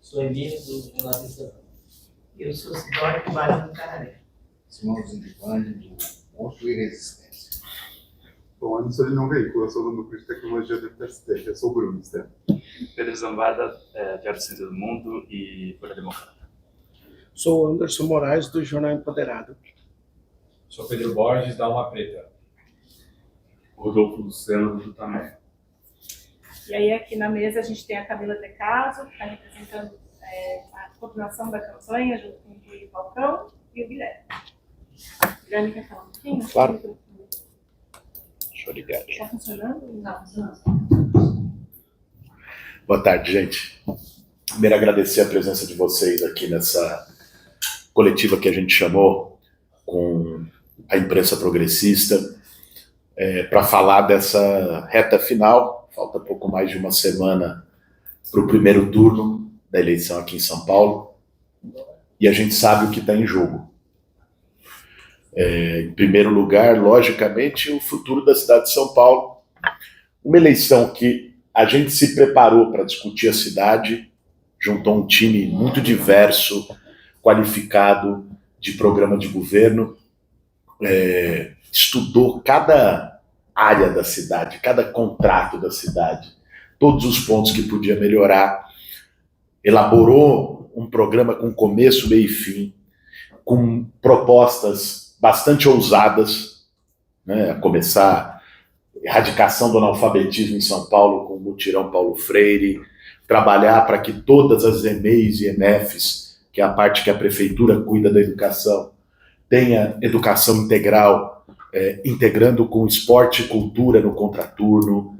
Sou Emílio, do jornalista. Eu sou Sidónia, que trabalho no Canaré. Simão Zindivani, do Monstro e Resistência. Bom, eu não sou de nenhum veículo, eu sou do Núcleo de Tecnologia do FST, eu sou o Bruno Stern. Pedro Zambada, Diário Centro do Mundo e Folha Democrata. Sou o Anderson Moraes, do Jornal Empoderado. Sou Pedro Borges, da Alma Preta. Rodolfo Luciano, do Tamé. E aí aqui na mesa a gente tem a Camila De Caso, que está representando a coordenação da campanha, junto com o Rui Falcão e o Guilherme. Guilherme, quer falar um pouquinho? Claro. Deixa eu ligar aqui. Está funcionando? Não, funcionando. Boa tarde, gente. Primeiro, agradecer a presença de vocês aqui nessa coletiva que a gente chamou com a imprensa progressista para falar dessa reta final. Falta pouco mais de uma semana para o primeiro turno da eleição aqui em São Paulo e a gente sabe o que está em jogo. Em primeiro lugar, logicamente, o futuro da cidade de São Paulo. Uma eleição que a gente se preparou para discutir a cidade, juntou um time muito diverso, qualificado, de programa de governo, estudou cada área da cidade, cada contrato da cidade, todos os pontos que podia melhorar, elaborou um programa com começo, meio e fim, com propostas bastante ousadas, né, a começar erradicação do analfabetismo em São Paulo com o Mutirão Paulo Freire, trabalhar para que todas as EMEIs e EMEFs, que é a parte que a prefeitura cuida da educação, tenha educação integral, integrando com esporte e cultura no contraturno,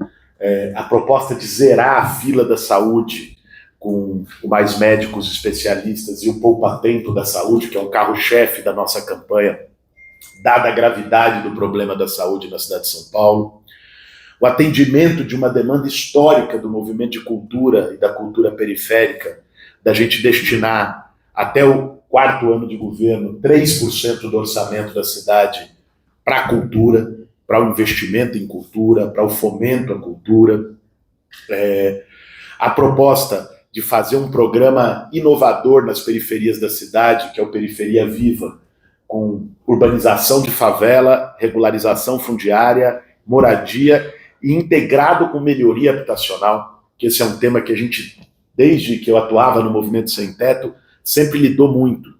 a proposta de zerar a fila da saúde com mais médicos especialistas e o poupa-tempo da saúde, que é um carro-chefe da nossa campanha, dada a gravidade do problema da saúde na cidade de São Paulo, o atendimento de uma demanda histórica do movimento de cultura e da cultura periférica, da gente destinar até o 4º ano de governo 3% do orçamento da cidade para a cultura, para o investimento em cultura, para o fomento à cultura. A proposta de fazer um programa inovador nas periferias da cidade, que é o Periferia Viva, com urbanização de favela, regularização fundiária, moradia e integrado com melhoria habitacional, que esse é um tema que a gente, desde que eu atuava no Movimento Sem Teto, sempre lidou muito,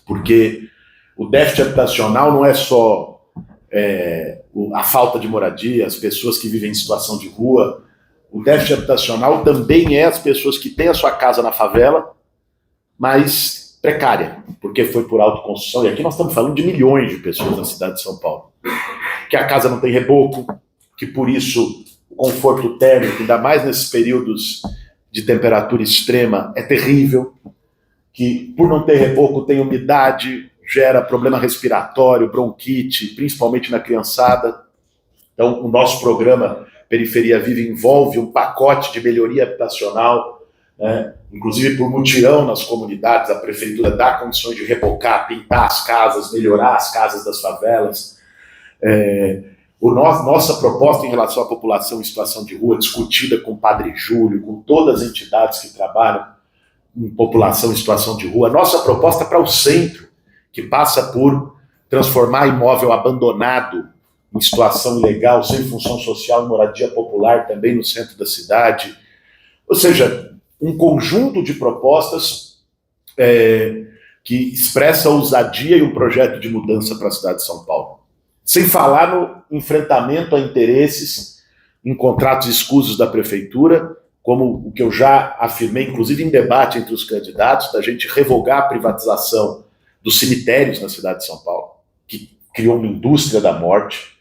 porque o déficit habitacional não é só a falta de moradia, as pessoas que vivem em situação de rua. O déficit habitacional também é as pessoas que têm a sua casa na favela, mas precária, porque foi por autoconstrução, e aqui nós estamos falando de milhões de pessoas na cidade de São Paulo, que a casa não tem reboco, que por isso o conforto térmico, ainda mais nesses períodos de temperatura extrema, é terrível, que por não ter reboco tem umidade, gera problema respiratório, bronquite, principalmente na criançada. Então, o nosso programa Periferia Viva envolve um pacote de melhoria habitacional, né? Inclusive por mutirão nas comunidades, a prefeitura dá condições de rebocar, pintar as casas, melhorar as casas das favelas. Nossa proposta em relação à população em situação de rua, discutida com o Padre Júlio, com todas as entidades que trabalham com população em situação de rua, nossa proposta para o centro, que passa por transformar imóvel abandonado em situação ilegal, sem função social e moradia popular também no centro da cidade. Ou seja, um conjunto de propostas que expressa a ousadia e um projeto de mudança para a cidade de São Paulo. Sem falar no enfrentamento a interesses em contratos escusos da prefeitura, como o que eu já afirmei, inclusive em debate entre os candidatos, da gente revogar a privatização dos cemitérios na cidade de São Paulo, que criou uma indústria da morte,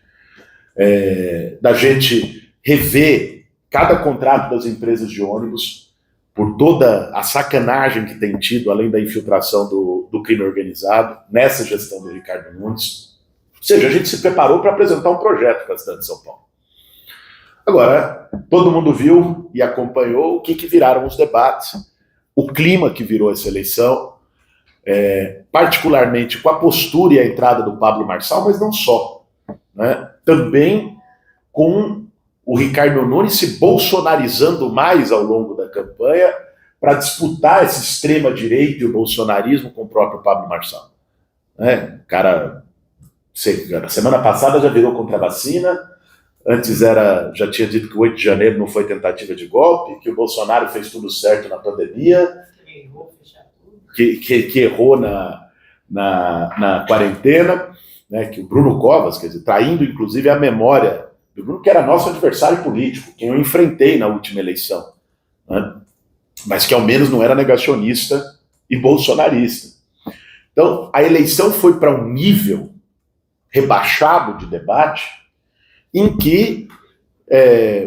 da gente rever cada contrato das empresas de ônibus, por toda a sacanagem que tem tido, além da infiltração do crime organizado, nessa gestão do Ricardo Nunes. Ou seja, a gente se preparou para apresentar um projeto para a cidade de São Paulo. Agora, todo mundo viu e acompanhou o que viraram os debates, o clima que virou essa eleição, particularmente com a postura e a entrada do Pablo Marçal, mas não só, né? Também com o Ricardo Nunes se bolsonarizando mais ao longo da campanha, para disputar essa extrema-direita e o bolsonarismo com o próprio Pablo Marçal. O cara, semana passada já virou contra a vacina, antes já tinha dito que o 8 de janeiro não foi tentativa de golpe, que o Bolsonaro fez tudo certo na pandemia, que errou na quarentena, né, que o Bruno Covas, quer dizer, traindo inclusive a memória do Bruno, que era nosso adversário político, quem eu enfrentei na última eleição, né, mas que ao menos não era negacionista e bolsonarista. Então, a eleição foi para um nível rebaixado de debate em que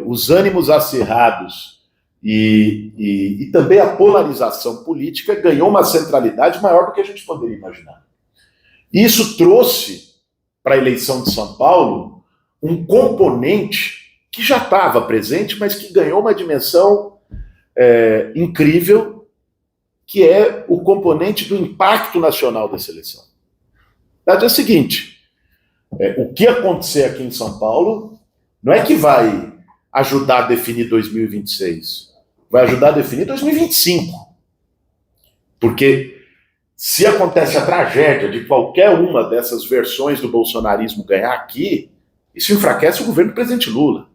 os ânimos acirrados e também a polarização política ganhou uma centralidade maior do que a gente poderia imaginar. Isso trouxe para a eleição de São Paulo um componente que já estava presente, mas que ganhou uma dimensão incrível, que é o componente do impacto nacional dessa eleição. A verdade é a seguinte, o que acontecer aqui em São Paulo não é que vai ajudar a definir 2026, vai ajudar a definir 2025. Porque se acontece a tragédia de qualquer uma dessas versões do bolsonarismo ganhar aqui, isso enfraquece o governo do presidente Lula.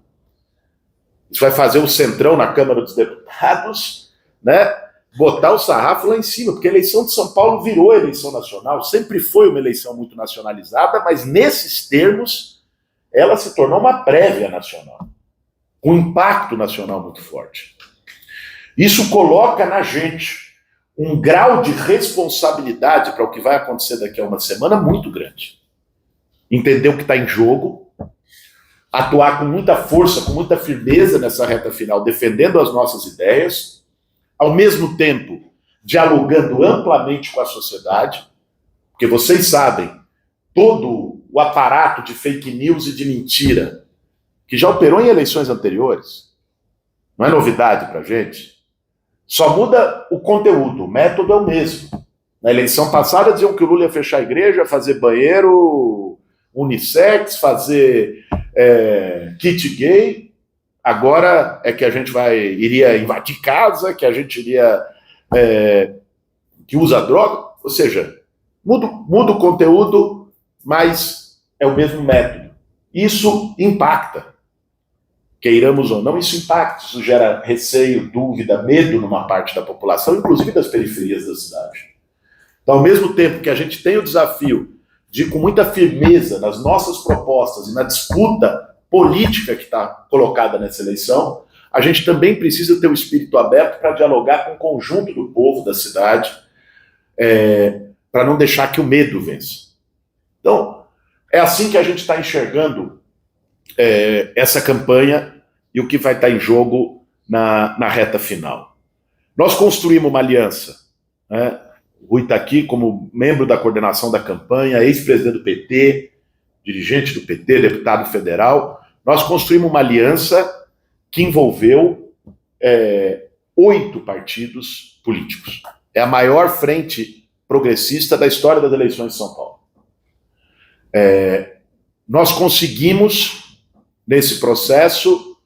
Isso vai fazer o centrão na Câmara dos Deputados, né, botar o sarrafo lá em cima, porque a eleição de São Paulo virou eleição nacional, sempre foi uma eleição muito nacionalizada, mas nesses termos ela se tornou uma prévia nacional, com impacto nacional muito forte. Isso coloca na gente um grau de responsabilidade para o que vai acontecer daqui a uma semana muito grande. Entender o que está em jogo, atuar com muita força, com muita firmeza nessa reta final, defendendo as nossas ideias, ao mesmo tempo dialogando amplamente com a sociedade, porque vocês sabem, todo o aparato de fake news e de mentira que já operou em eleições anteriores, não é novidade para a gente, só muda o conteúdo, o método é o mesmo. Na eleição passada diziam que o Lula ia fechar a igreja, fazer banheiro unissex, fazer kit gay. Agora é que a gente iria invadir casa, que a gente iria que usa droga, ou seja, muda o conteúdo, mas é o mesmo método. Isso impacta. Queiramos ou não, isso impacta, isso gera receio, dúvida, medo numa parte da população, inclusive das periferias da cidade. Então, ao mesmo tempo que a gente tem o desafio de, com muita firmeza nas nossas propostas e na disputa política que está colocada nessa eleição, a gente também precisa ter o espírito aberto para dialogar com o conjunto do povo da cidade, para não deixar que o medo vença. Então, é assim que a gente está enxergando essa campanha e o que vai estar em jogo na reta final. Nós construímos uma aliança, né? O Rui está aqui como membro da coordenação da campanha, ex-presidente do PT, dirigente do PT, deputado federal. Nós construímos uma aliança que envolveu 8 partidos políticos. É a maior frente progressista da história das eleições de São Paulo. Nós conseguimos, nesse processo,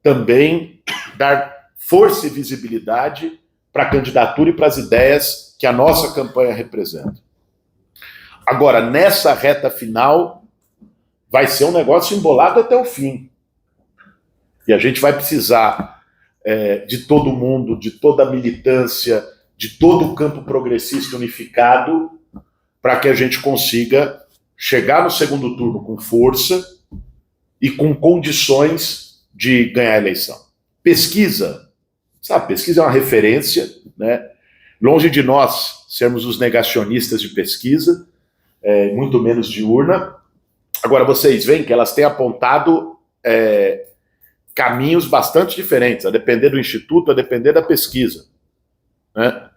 também dar força e visibilidade para a candidatura e para as ideias que a nossa campanha representa. Agora, nessa reta final, vai ser um negócio embolado até o fim. E a gente vai precisar de todo mundo, de toda a militância, de todo o campo progressista unificado, para que a gente consiga chegar no segundo turno com força e com condições de ganhar a eleição. Pesquisa, sabe, pesquisa é uma referência, né? Longe de nós sermos os negacionistas de pesquisa, muito menos de urna. Agora, vocês veem que elas têm apontado caminhos bastante diferentes, a depender do instituto, a depender da pesquisa, né?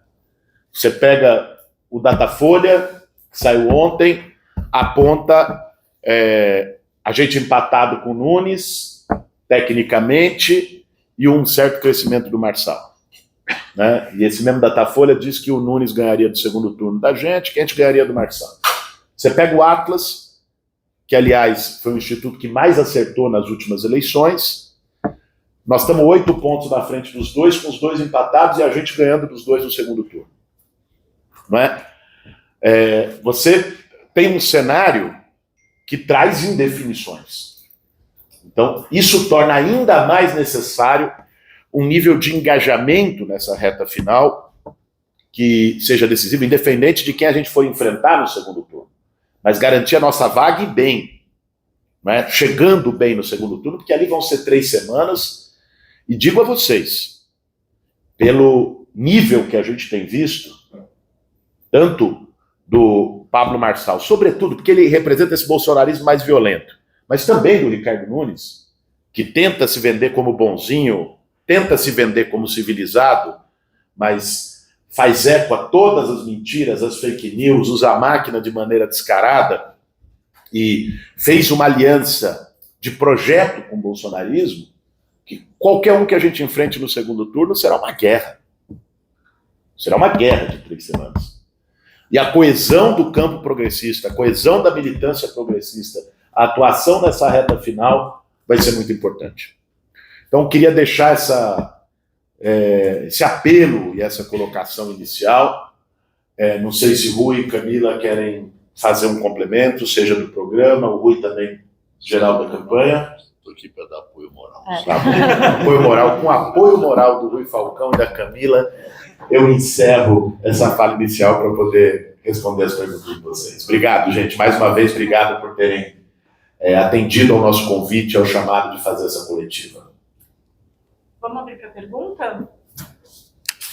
Você pega o Datafolha, que saiu ontem, aponta a gente empatado com o Nunes, tecnicamente, e um certo crescimento do Marçal, né? E esse mesmo Datafolha diz que o Nunes ganharia do segundo turno da gente, que a gente ganharia do Marçal. Você pega o Atlas, que aliás foi o instituto que mais acertou nas últimas eleições, Nós estamos 8 pontos na frente dos dois, com os dois empatados e a gente ganhando dos dois no segundo turno. Não é? Você tem um cenário que traz indefinições. Então, isso torna ainda mais necessário um nível de engajamento nessa reta final que seja decisivo, independente de quem a gente for enfrentar no segundo turno. Mas garantir a nossa vaga e bem. Né? Chegando bem no segundo turno, porque ali vão ser 3 semanas. E digo a vocês, pelo nível que a gente tem visto, tanto do Pablo Marçal, sobretudo porque ele representa esse bolsonarismo mais violento, mas também do Ricardo Nunes, que tenta se vender como bonzinho, tenta se vender como civilizado, mas faz eco a todas as mentiras, as fake news, usa a máquina de maneira descarada e fez uma aliança de projeto com o bolsonarismo, que qualquer um que a gente enfrente no segundo turno será uma guerra. Será uma guerra de 3 semanas. E a coesão do campo progressista, a coesão da militância progressista, a atuação nessa reta final vai ser muito importante. Então, queria deixar esse apelo e essa colocação inicial. Não sei se Rui e Camila querem fazer um complemento, seja do programa, o Rui também, geral da campanha. Estou aqui para dar apoio moral. Apoio moral, com o apoio moral do Rui Falcão e da Camila, eu encerro essa fala inicial para poder responder as perguntas de vocês. Obrigado, gente. Mais uma vez, obrigado por terem atendido ao nosso convite, ao chamado de fazer essa coletiva. Vamos abrir para pergunta?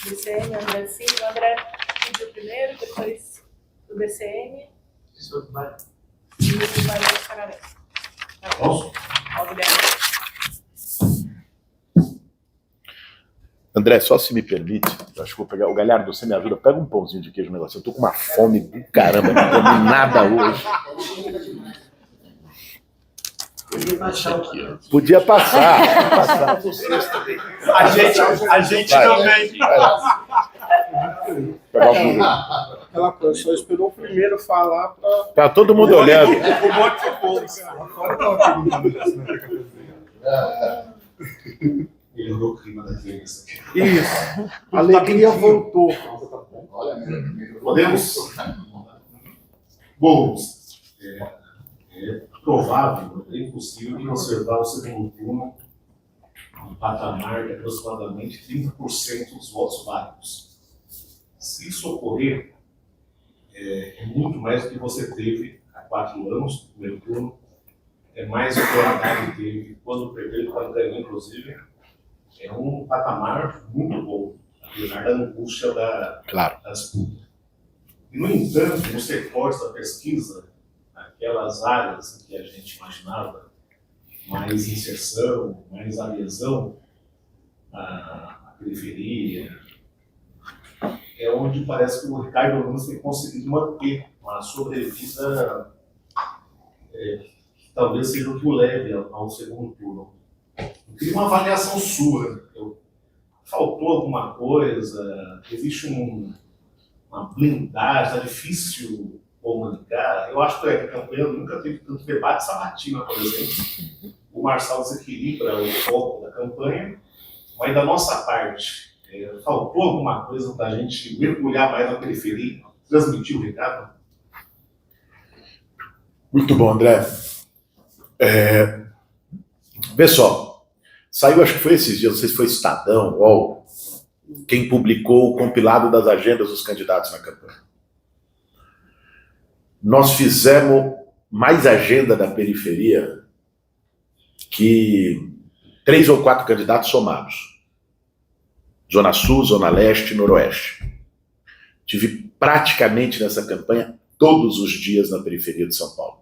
DCM, André Silva. André pediu primeiro, depois do DCM. Professor do Vale. E o Guilherme Cararé. Posso? Ó, Guilherme. André, só se me permite, eu acho que vou pegar. O Galhardo, você me ajuda? Pega um pãozinho de queijo no negócio. Eu tô com uma fome do caramba, não comi nada hoje. Podia passar. A gente Vai. também. Pegar um Aquela coisa, só esperou o primeiro falar para. Tá todo mundo olhando. O bote de bolo, cara. Fora aquela pergunta da cafezinha. Ele andou o clima da entrevista. Isso. A alegria voltou. Olha mesmo. Podemos? Bom, é provável, é impossível conservar o segundo turno um patamar de aproximadamente 30% dos votos válidos. Se isso ocorrer, é muito mais do que você teve há 4 anos no primeiro turno, é mais do que o Haddad teve quando perdeu, quando ganhou, inclusive. É um patamar muito bom, apesar da angústia da disputa. E, no entanto, nos recortes da pesquisa, aquelas áreas que a gente imaginava mais inserção, mais adesão à periferia, é onde parece que o Ricardo Nunes tem conseguido manter uma sobrevida que talvez seja o que o leve ao segundo turno. Eu queria uma avaliação sua. Faltou alguma coisa? Existe uma blindagem? Está difícil comunicar? Eu acho que a campanha nunca teve tanto debate sabatina, por exemplo. O Marçal desequilibra o foco da campanha, mas da nossa parte, faltou alguma coisa para a gente mergulhar mais na periferia, transmitir o recado? Muito bom, André. Pessoal, saiu, acho que foi esses dias, não sei se foi Estadão, UOL, quem publicou o compilado das agendas dos candidatos na campanha. Nós fizemos mais agenda da periferia que 3 ou 4 candidatos somados. Zona Sul, Zona Leste e Noroeste. Tive praticamente nessa campanha todos os dias na periferia de São Paulo.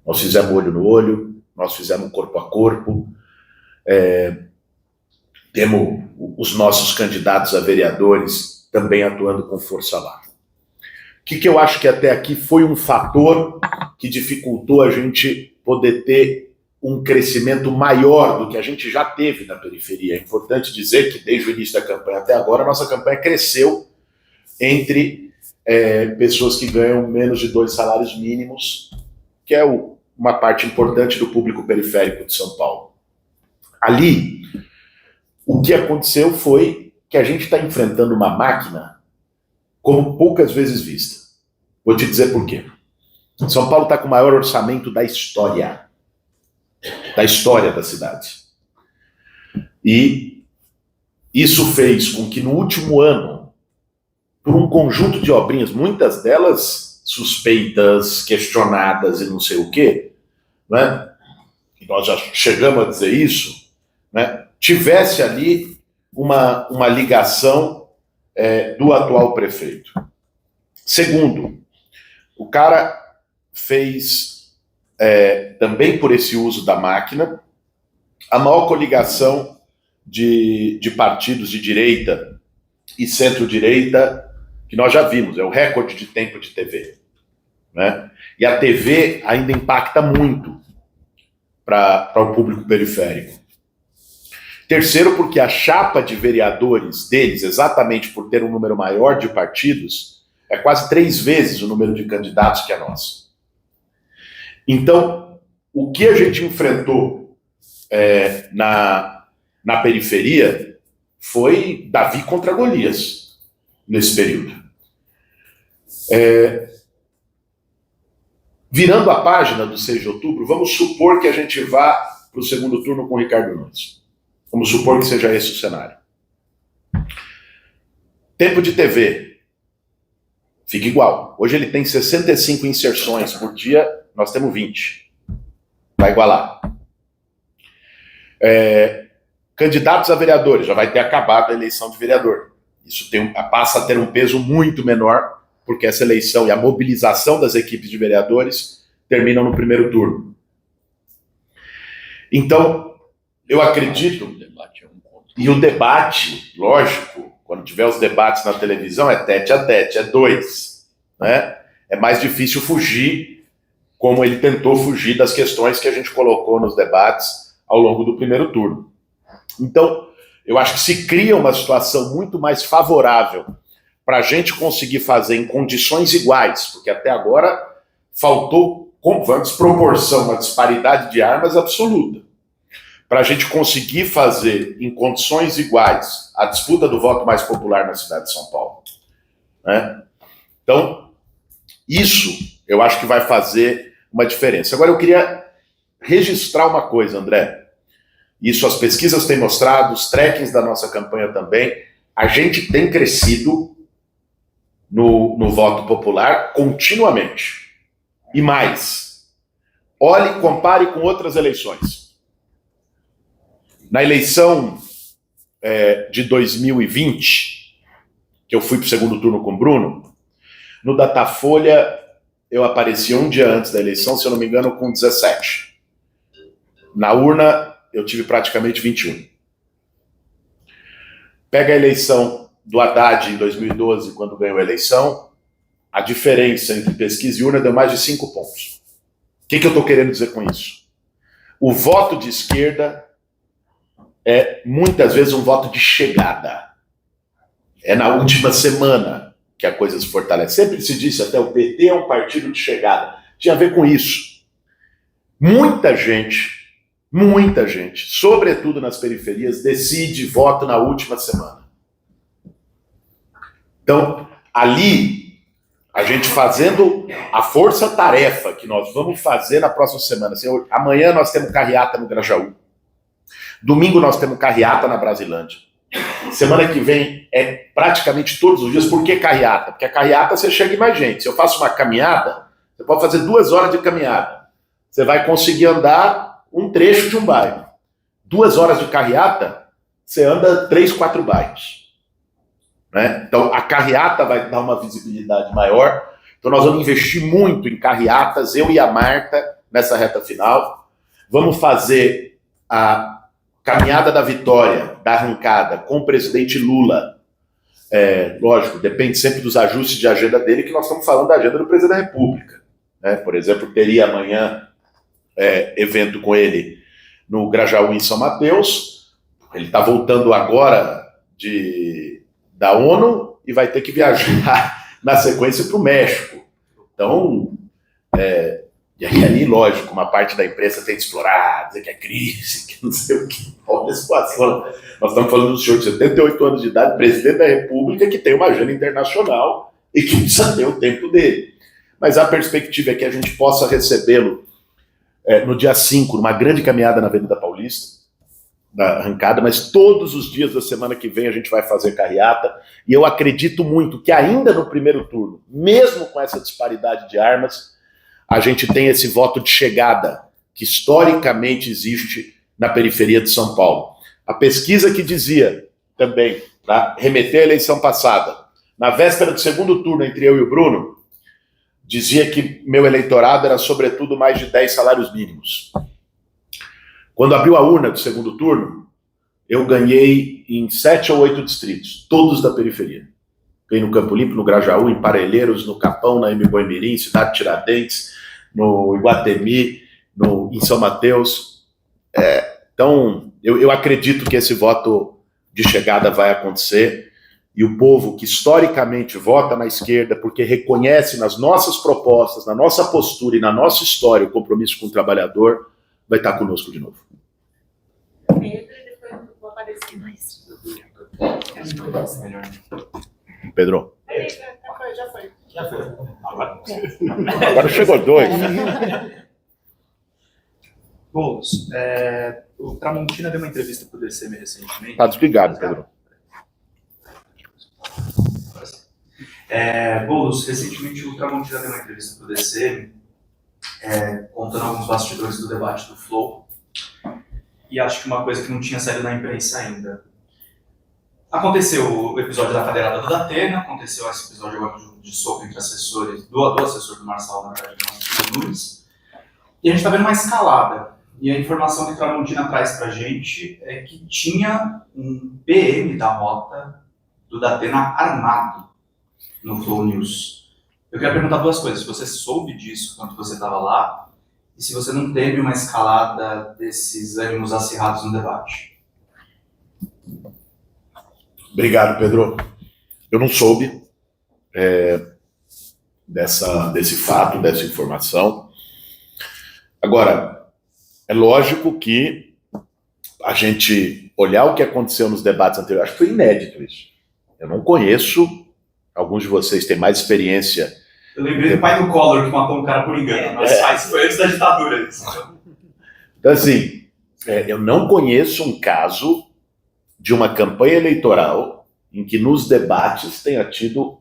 Nós fizemos olho no olho, nós fizemos corpo a corpo, temos os nossos candidatos a vereadores também atuando com força lá. O que eu acho que até aqui foi um fator que dificultou a gente poder ter um crescimento maior do que a gente já teve na periferia. É importante dizer que desde o início da campanha até agora, a nossa campanha cresceu entre pessoas que ganham menos de 2 salários mínimos, que é uma parte importante do público periférico de São Paulo. Ali, o que aconteceu foi que a gente está enfrentando uma máquina como poucas vezes vista. Vou te dizer por quê. São Paulo está com o maior orçamento da história da cidade. E isso fez com que no último ano, por um conjunto de obrinhas, muitas delas suspeitas, questionadas e não sei o quê, né? Nós já chegamos a dizer isso, né? Tivesse ali uma ligação do atual prefeito. Segundo, o cara fez, também por esse uso da máquina, a maior coligação de partidos de direita e centro-direita que nós já vimos, é o recorde de tempo de TV. Né? E a TV ainda impacta muito para o público periférico. Terceiro, porque a chapa de vereadores deles, exatamente por ter um número maior de partidos, é quase 3 vezes o número de candidatos que a nossa. Então, o que a gente enfrentou na periferia foi Davi contra Golias nesse período. Virando a página do 6 de outubro, vamos supor que a gente vá para o segundo turno com o Ricardo Nunes. Vamos supor que seja esse o cenário. Tempo de TV. Fica igual. Hoje ele tem 65 inserções por dia, nós temos 20. Vai igualar. Candidatos a vereadores, já vai ter acabado a eleição de vereador. Isso passa a ter um peso muito menor, porque essa eleição e a mobilização das equipes de vereadores terminam no primeiro turno. Então, eu acredito, e o debate, lógico, quando tiver os debates na televisão, é tete a tete, é 2. Né? É mais difícil fugir, como ele tentou fugir das questões que a gente colocou nos debates ao longo do primeiro turno. Então, eu acho que se cria uma situação muito mais favorável para a gente conseguir fazer em condições iguais, porque até agora faltou uma desproporção, uma disparidade de armas absoluta. Para a gente conseguir fazer em condições iguais a disputa do voto mais popular na cidade de São Paulo. Né? Então, isso eu acho que vai fazer uma diferença. Agora, eu queria registrar uma coisa, André. Isso as pesquisas têm mostrado, os trackings da nossa campanha também. A gente tem crescido no voto popular continuamente. E mais, olhe e compare com outras eleições. Na eleição de 2020, que eu fui para o segundo turno com o Bruno, no Datafolha eu apareci um dia antes da eleição, se eu não me engano, com 17. Na urna eu tive praticamente 21. Pega a eleição do Haddad em 2012, quando ganhou a eleição, a diferença entre pesquisa e urna deu mais de 5 pontos. O que eu estou querendo dizer com isso? O voto de esquerda é muitas vezes um voto de chegada. É na última semana que a coisa se fortalece. Sempre se disse até o PT é um partido de chegada. Tinha a ver com isso. Muita gente, sobretudo nas periferias, decide voto na última semana. Então, ali, a gente fazendo a força-tarefa que nós vamos fazer na próxima semana. Assim, amanhã nós temos carreata no Grajaú. Domingo nós temos carreata na Brasilândia. Semana que vem é praticamente todos os dias. Por que carreata? Porque a carreata você chega em mais gente. Se eu faço uma caminhada, você pode fazer 2 horas de caminhada. Você vai conseguir andar um trecho de um bairro. 2 horas de carreata, você anda 3, 4 bairros. Né? Então a carreata vai dar uma visibilidade maior. Então nós vamos investir muito em carreatas, eu e a Marta, nessa reta final. Vamos fazer a caminhada da vitória, da arrancada, com o presidente Lula. Lógico, depende sempre dos ajustes de agenda dele, que nós estamos falando da agenda do presidente da República. Né? Por exemplo, teria amanhã evento com ele no Grajaú, em São Mateus. Ele está voltando agora da ONU e vai ter que viajar na sequência para o México. Então, E aí, lógico, uma parte da imprensa tem que explorar, dizer que é crise, que não sei o que. Olha a situação. Nós estamos falando do senhor de 78 anos de idade, presidente da República, que tem uma agenda internacional e que precisa ter o tempo dele. Mas a perspectiva é que a gente possa recebê-lo no dia 5, numa grande caminhada na Avenida Paulista, na arrancada, mas todos os dias da semana que vem a gente vai fazer carreata, e eu acredito muito que ainda no primeiro turno, mesmo com essa disparidade de armas, a gente tem esse voto de chegada que historicamente existe na periferia de São Paulo. A pesquisa que dizia também, para remeter à eleição passada, na véspera do segundo turno entre eu e o Bruno, dizia que meu eleitorado era sobretudo mais de 10 salários mínimos. Quando abriu a urna do segundo turno, eu ganhei em 7 ou 8 distritos, todos da periferia. Ganhei no Campo Limpo, no Grajaú, em Parelheiros, no Capão, na Mboi-Mirim, Cidade Tiradentes, no Iguatemi, em São Mateus. Então, eu acredito que esse voto de chegada vai acontecer, e o povo que historicamente vota na esquerda porque reconhece nas nossas propostas, na nossa postura e na nossa história o compromisso com o trabalhador, vai estar conosco de novo. Pedro, e depois eu vou aparecer mais. Pedro. Já foi. Agora chegou 2. Boulos, o Tramontina deu uma entrevista para o DCM recentemente. Tá desligado, Pedro. Boulos, recentemente o Tramontina deu uma entrevista para o DCM, contando alguns bastidores do debate do Flow, e acho que uma coisa que não tinha saído na imprensa ainda. Aconteceu o episódio da cadeirada do Datena, aconteceu esse episódio agora de soco entre assessores, do assessor do Marçal, na verdade, do Nunes, e a gente está vendo uma escalada. E a informação que o Tramontina traz para a gente é que tinha um PM da rota do Datena armado no Flow News. Eu quero perguntar duas coisas. Se você soube disso quando você estava lá, e se você não teve uma escalada desses ânimos acirrados no debate. Obrigado, Pedro. Eu não soube desse fato, dessa informação. Agora, é lógico que a gente olhar o que aconteceu nos debates anteriores, acho que foi inédito isso. Eu não conheço, alguns de vocês têm mais experiência. Eu lembrei do pai do Collor que matou um cara por engano, mas foi antes da ditadura isso. Então, assim, eu não conheço um caso de uma campanha eleitoral em que nos debates tenha tido,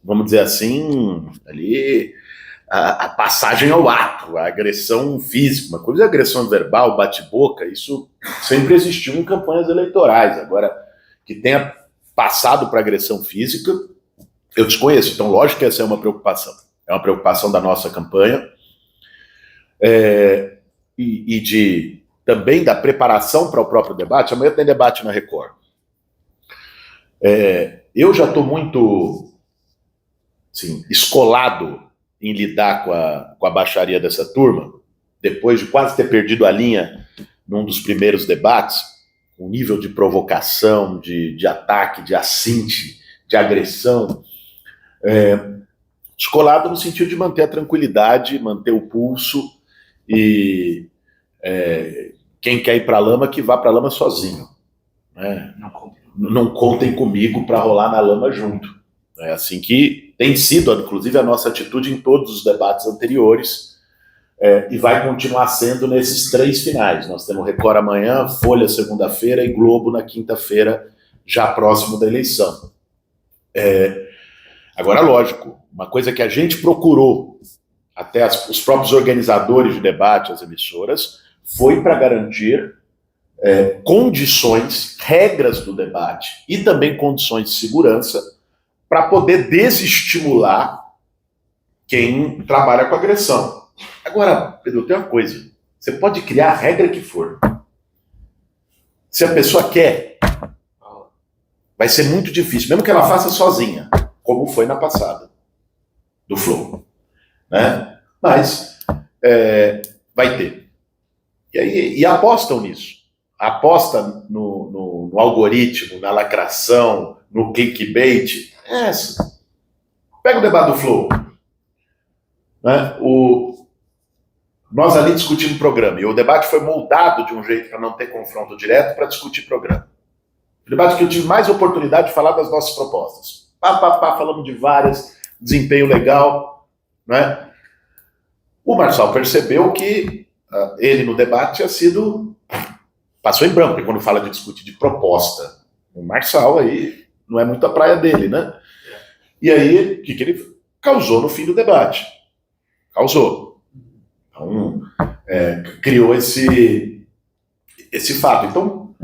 vamos dizer assim, ali a passagem ao ato, a agressão física. Uma coisa é agressão verbal, bate-boca, isso sempre existiu em campanhas eleitorais. Agora, que tenha passado para agressão física, eu desconheço. Então, lógico que essa é uma preocupação. É uma preocupação da nossa campanha e também da preparação para o próprio debate. Amanhã tem debate na Record. Eu já estou muito assim, escolado em lidar com a baixaria dessa turma, depois de quase ter perdido a linha num dos primeiros debates, um nível de provocação, de ataque, de assinte, de agressão, descolado no sentido de manter a tranquilidade, manter o pulso, e quem quer ir para a lama, que vá para a lama sozinho. Né? Não contem comigo para rolar na lama junto. É assim que tem sido, inclusive, a nossa atitude em todos os debates anteriores, e vai continuar sendo nesses 3 finais. Nós temos Record amanhã, Folha segunda-feira e Globo na quinta-feira, já próximo da eleição. Agora, lógico, uma coisa que a gente procurou, até os próprios organizadores de debate, as emissoras, foi para garantir condições, regras do debate e também condições de segurança para poder desestimular quem trabalha com agressão. Agora, Pedro, tem uma coisa. Você pode criar a regra que for. Se a pessoa quer, vai ser muito difícil, mesmo que ela faça sozinha, como foi na passada, do Flow. Né? Mas vai ter. E apostam nisso. Aposta no algoritmo, na lacração, no clickbait. Essa. Pega o debate do Flow. Né? nós ali discutindo programa. E o debate foi moldado de um jeito para não ter confronto direto, para discutir programa. O debate que eu tive mais oportunidade de falar das nossas propostas. Falamos de várias, desempenho legal, né? O Marçal percebeu que ele no debate tinha sido... Passou em branco, porque quando fala de discutir de proposta, o Marçal aí não é muito a praia dele, né? E aí, o que ele causou no fim do debate? Causou. Então, criou esse fato. Então,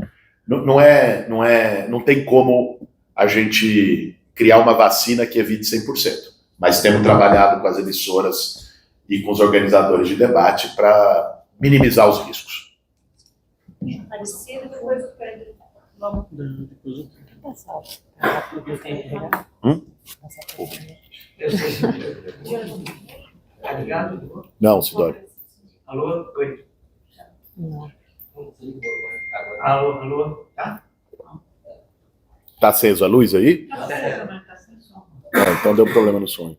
não tem como a gente criar uma vacina que evite 100%. Mas temos trabalhado com as emissoras e com os organizadores de debate para minimizar os riscos. Aparecido, depois o Pedro. Vamos. Eu sei. Tá ligado? Não, Sidório. Alô? Oi. Alô? Tá? Tá acesa a luz aí? Tá certo, mas tá sem som. Então deu problema no som.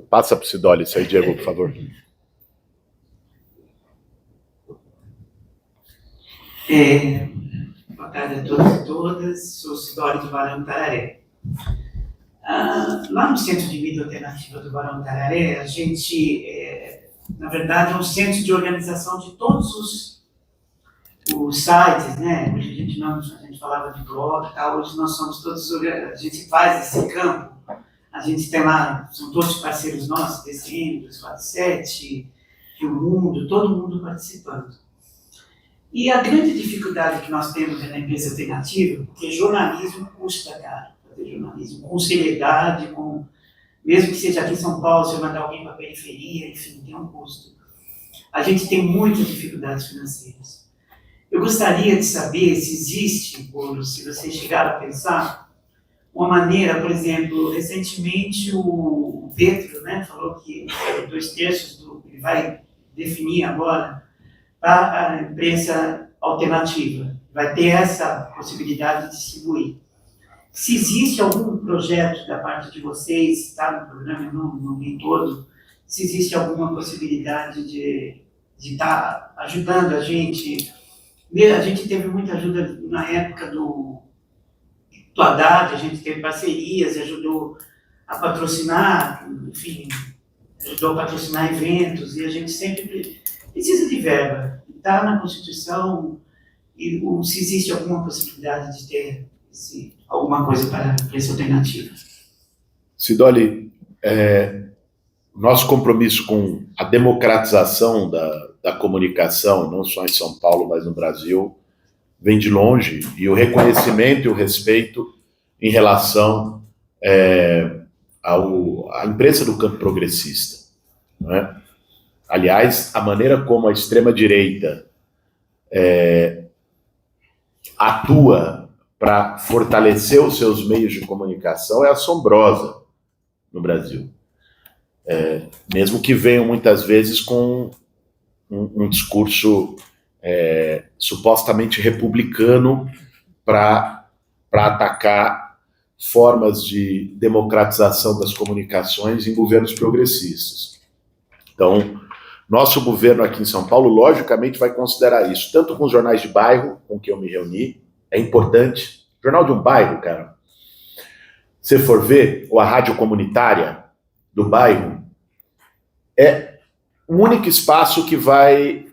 Passa pro Sidório isso aí, Diego, por favor. Boa tarde a todos e todas. Sou Sidório do Barão Tararé. Lá no Centro de Mídia Alternativa do Barão Tararé, a gente, na verdade, é um centro de organização de todos os sites, né? Hoje a gente falava de blog e tal, hoje nós somos todos, a gente faz esse campo. A gente tem lá, são todos parceiros nossos, DCM, 247, Rio Mundo, todo mundo participando. E a grande dificuldade que nós temos na empresa alternativa, porque jornalismo custa caro, fazer jornalismo com seriedade, mesmo que seja aqui em São Paulo, se eu mandar alguém para a periferia, enfim, tem um custo. A gente tem muitas dificuldades financeiras. Eu gostaria de saber se existe, Bolos, se vocês chegaram a pensar, uma maneira, por exemplo, recentemente o Pedro, né, falou que 2/3 ele vai definir agora a imprensa alternativa, vai ter essa possibilidade de distribuir. Se existe algum projeto da parte de vocês, está no programa, não nem todo, se existe alguma possibilidade de estar ajudando a gente. A gente teve muita ajuda na época do Haddad, a gente teve parcerias, ajudou a patrocinar, enfim, ajudou a patrocinar eventos, e a gente sempre precisa de verba. Está na Constituição, e se existe alguma possibilidade de ter alguma coisa para a imprensa alternativa. Sidoli, nosso compromisso com a democratização da comunicação, não só em São Paulo, mas no Brasil, vem de longe, e o reconhecimento e o respeito em relação à imprensa do campo progressista. Não é? Aliás, a maneira como a extrema-direita atua para fortalecer os seus meios de comunicação é assombrosa no Brasil. Mesmo que venham muitas vezes com um discurso supostamente republicano para atacar formas de democratização das comunicações em governos progressistas. Então, nosso governo aqui em São Paulo, logicamente, vai considerar isso, tanto com os jornais de bairro, com que eu me reuni, é importante. Jornal de um bairro, cara, se for ver, ou a rádio comunitária do bairro, é o único espaço que vai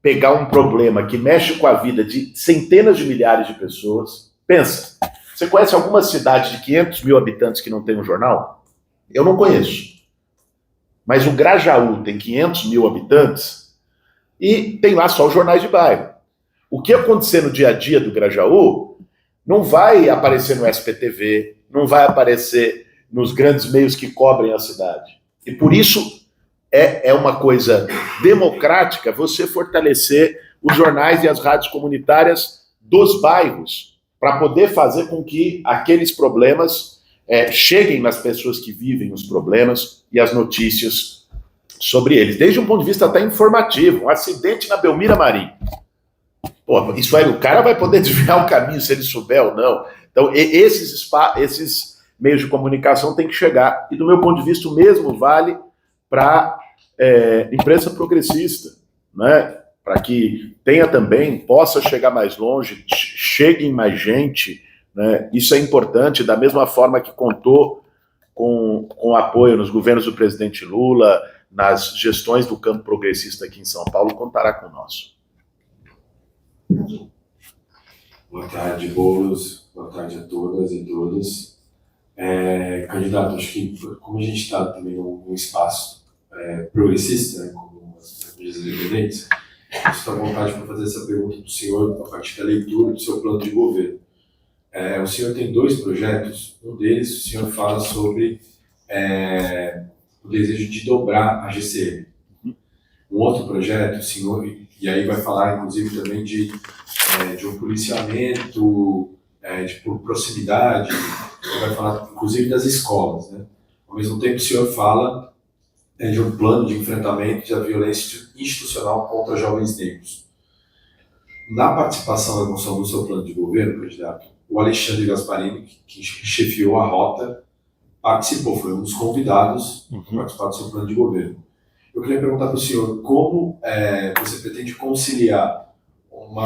pegar um problema que mexe com a vida de centenas de milhares de pessoas. Pensa, você conhece alguma cidade de 500 mil habitantes que não tem um jornal? Eu não conheço. Mas o Grajaú tem 500 mil habitantes e tem lá só os jornais de bairro. O que acontecer no dia a dia do Grajaú não vai aparecer no SPTV, não vai aparecer nos grandes meios que cobrem a cidade. E por isso é uma coisa democrática você fortalecer os jornais e as rádios comunitárias dos bairros para poder fazer com que aqueles problemas cheguem nas pessoas que vivem os problemas e as notícias sobre eles, desde um ponto de vista até informativo. Um acidente na Belmira Marim. Pô, isso aí, o cara vai poder desviar o caminho se ele souber ou não. Então, esses meios de comunicação têm que chegar. E do meu ponto de vista, o mesmo vale para imprensa progressista, né? Para que tenha também, possa chegar mais longe, chegue em mais gente, né? Isso é importante, da mesma forma que contou com apoio nos governos do presidente Lula, nas gestões do campo progressista aqui em São Paulo, contará conosco. Boa tarde, Boulos. Boa tarde a todas e todos. Candidato, acho que como a gente está também num espaço progressista, né, como as mídias independentes, eu estou à vontade para fazer essa pergunta para o senhor a partir da leitura do seu plano de governo. O senhor tem 2 projetos, um deles o senhor fala sobre o desejo de dobrar a GCM. Um outro projeto, o senhor, e aí vai falar inclusive também de um policiamento por proximidade, vai falar inclusive das escolas, né? Ao mesmo tempo o senhor fala de um plano de enfrentamento da violência institucional contra jovens negros. Na participação da moção do seu plano de governo, candidato, o Alexandre Gasparini, que chefiou a rota, participou, foi um dos convidados para participar do seu plano de governo. Eu queria perguntar para o senhor como você pretende conciliar um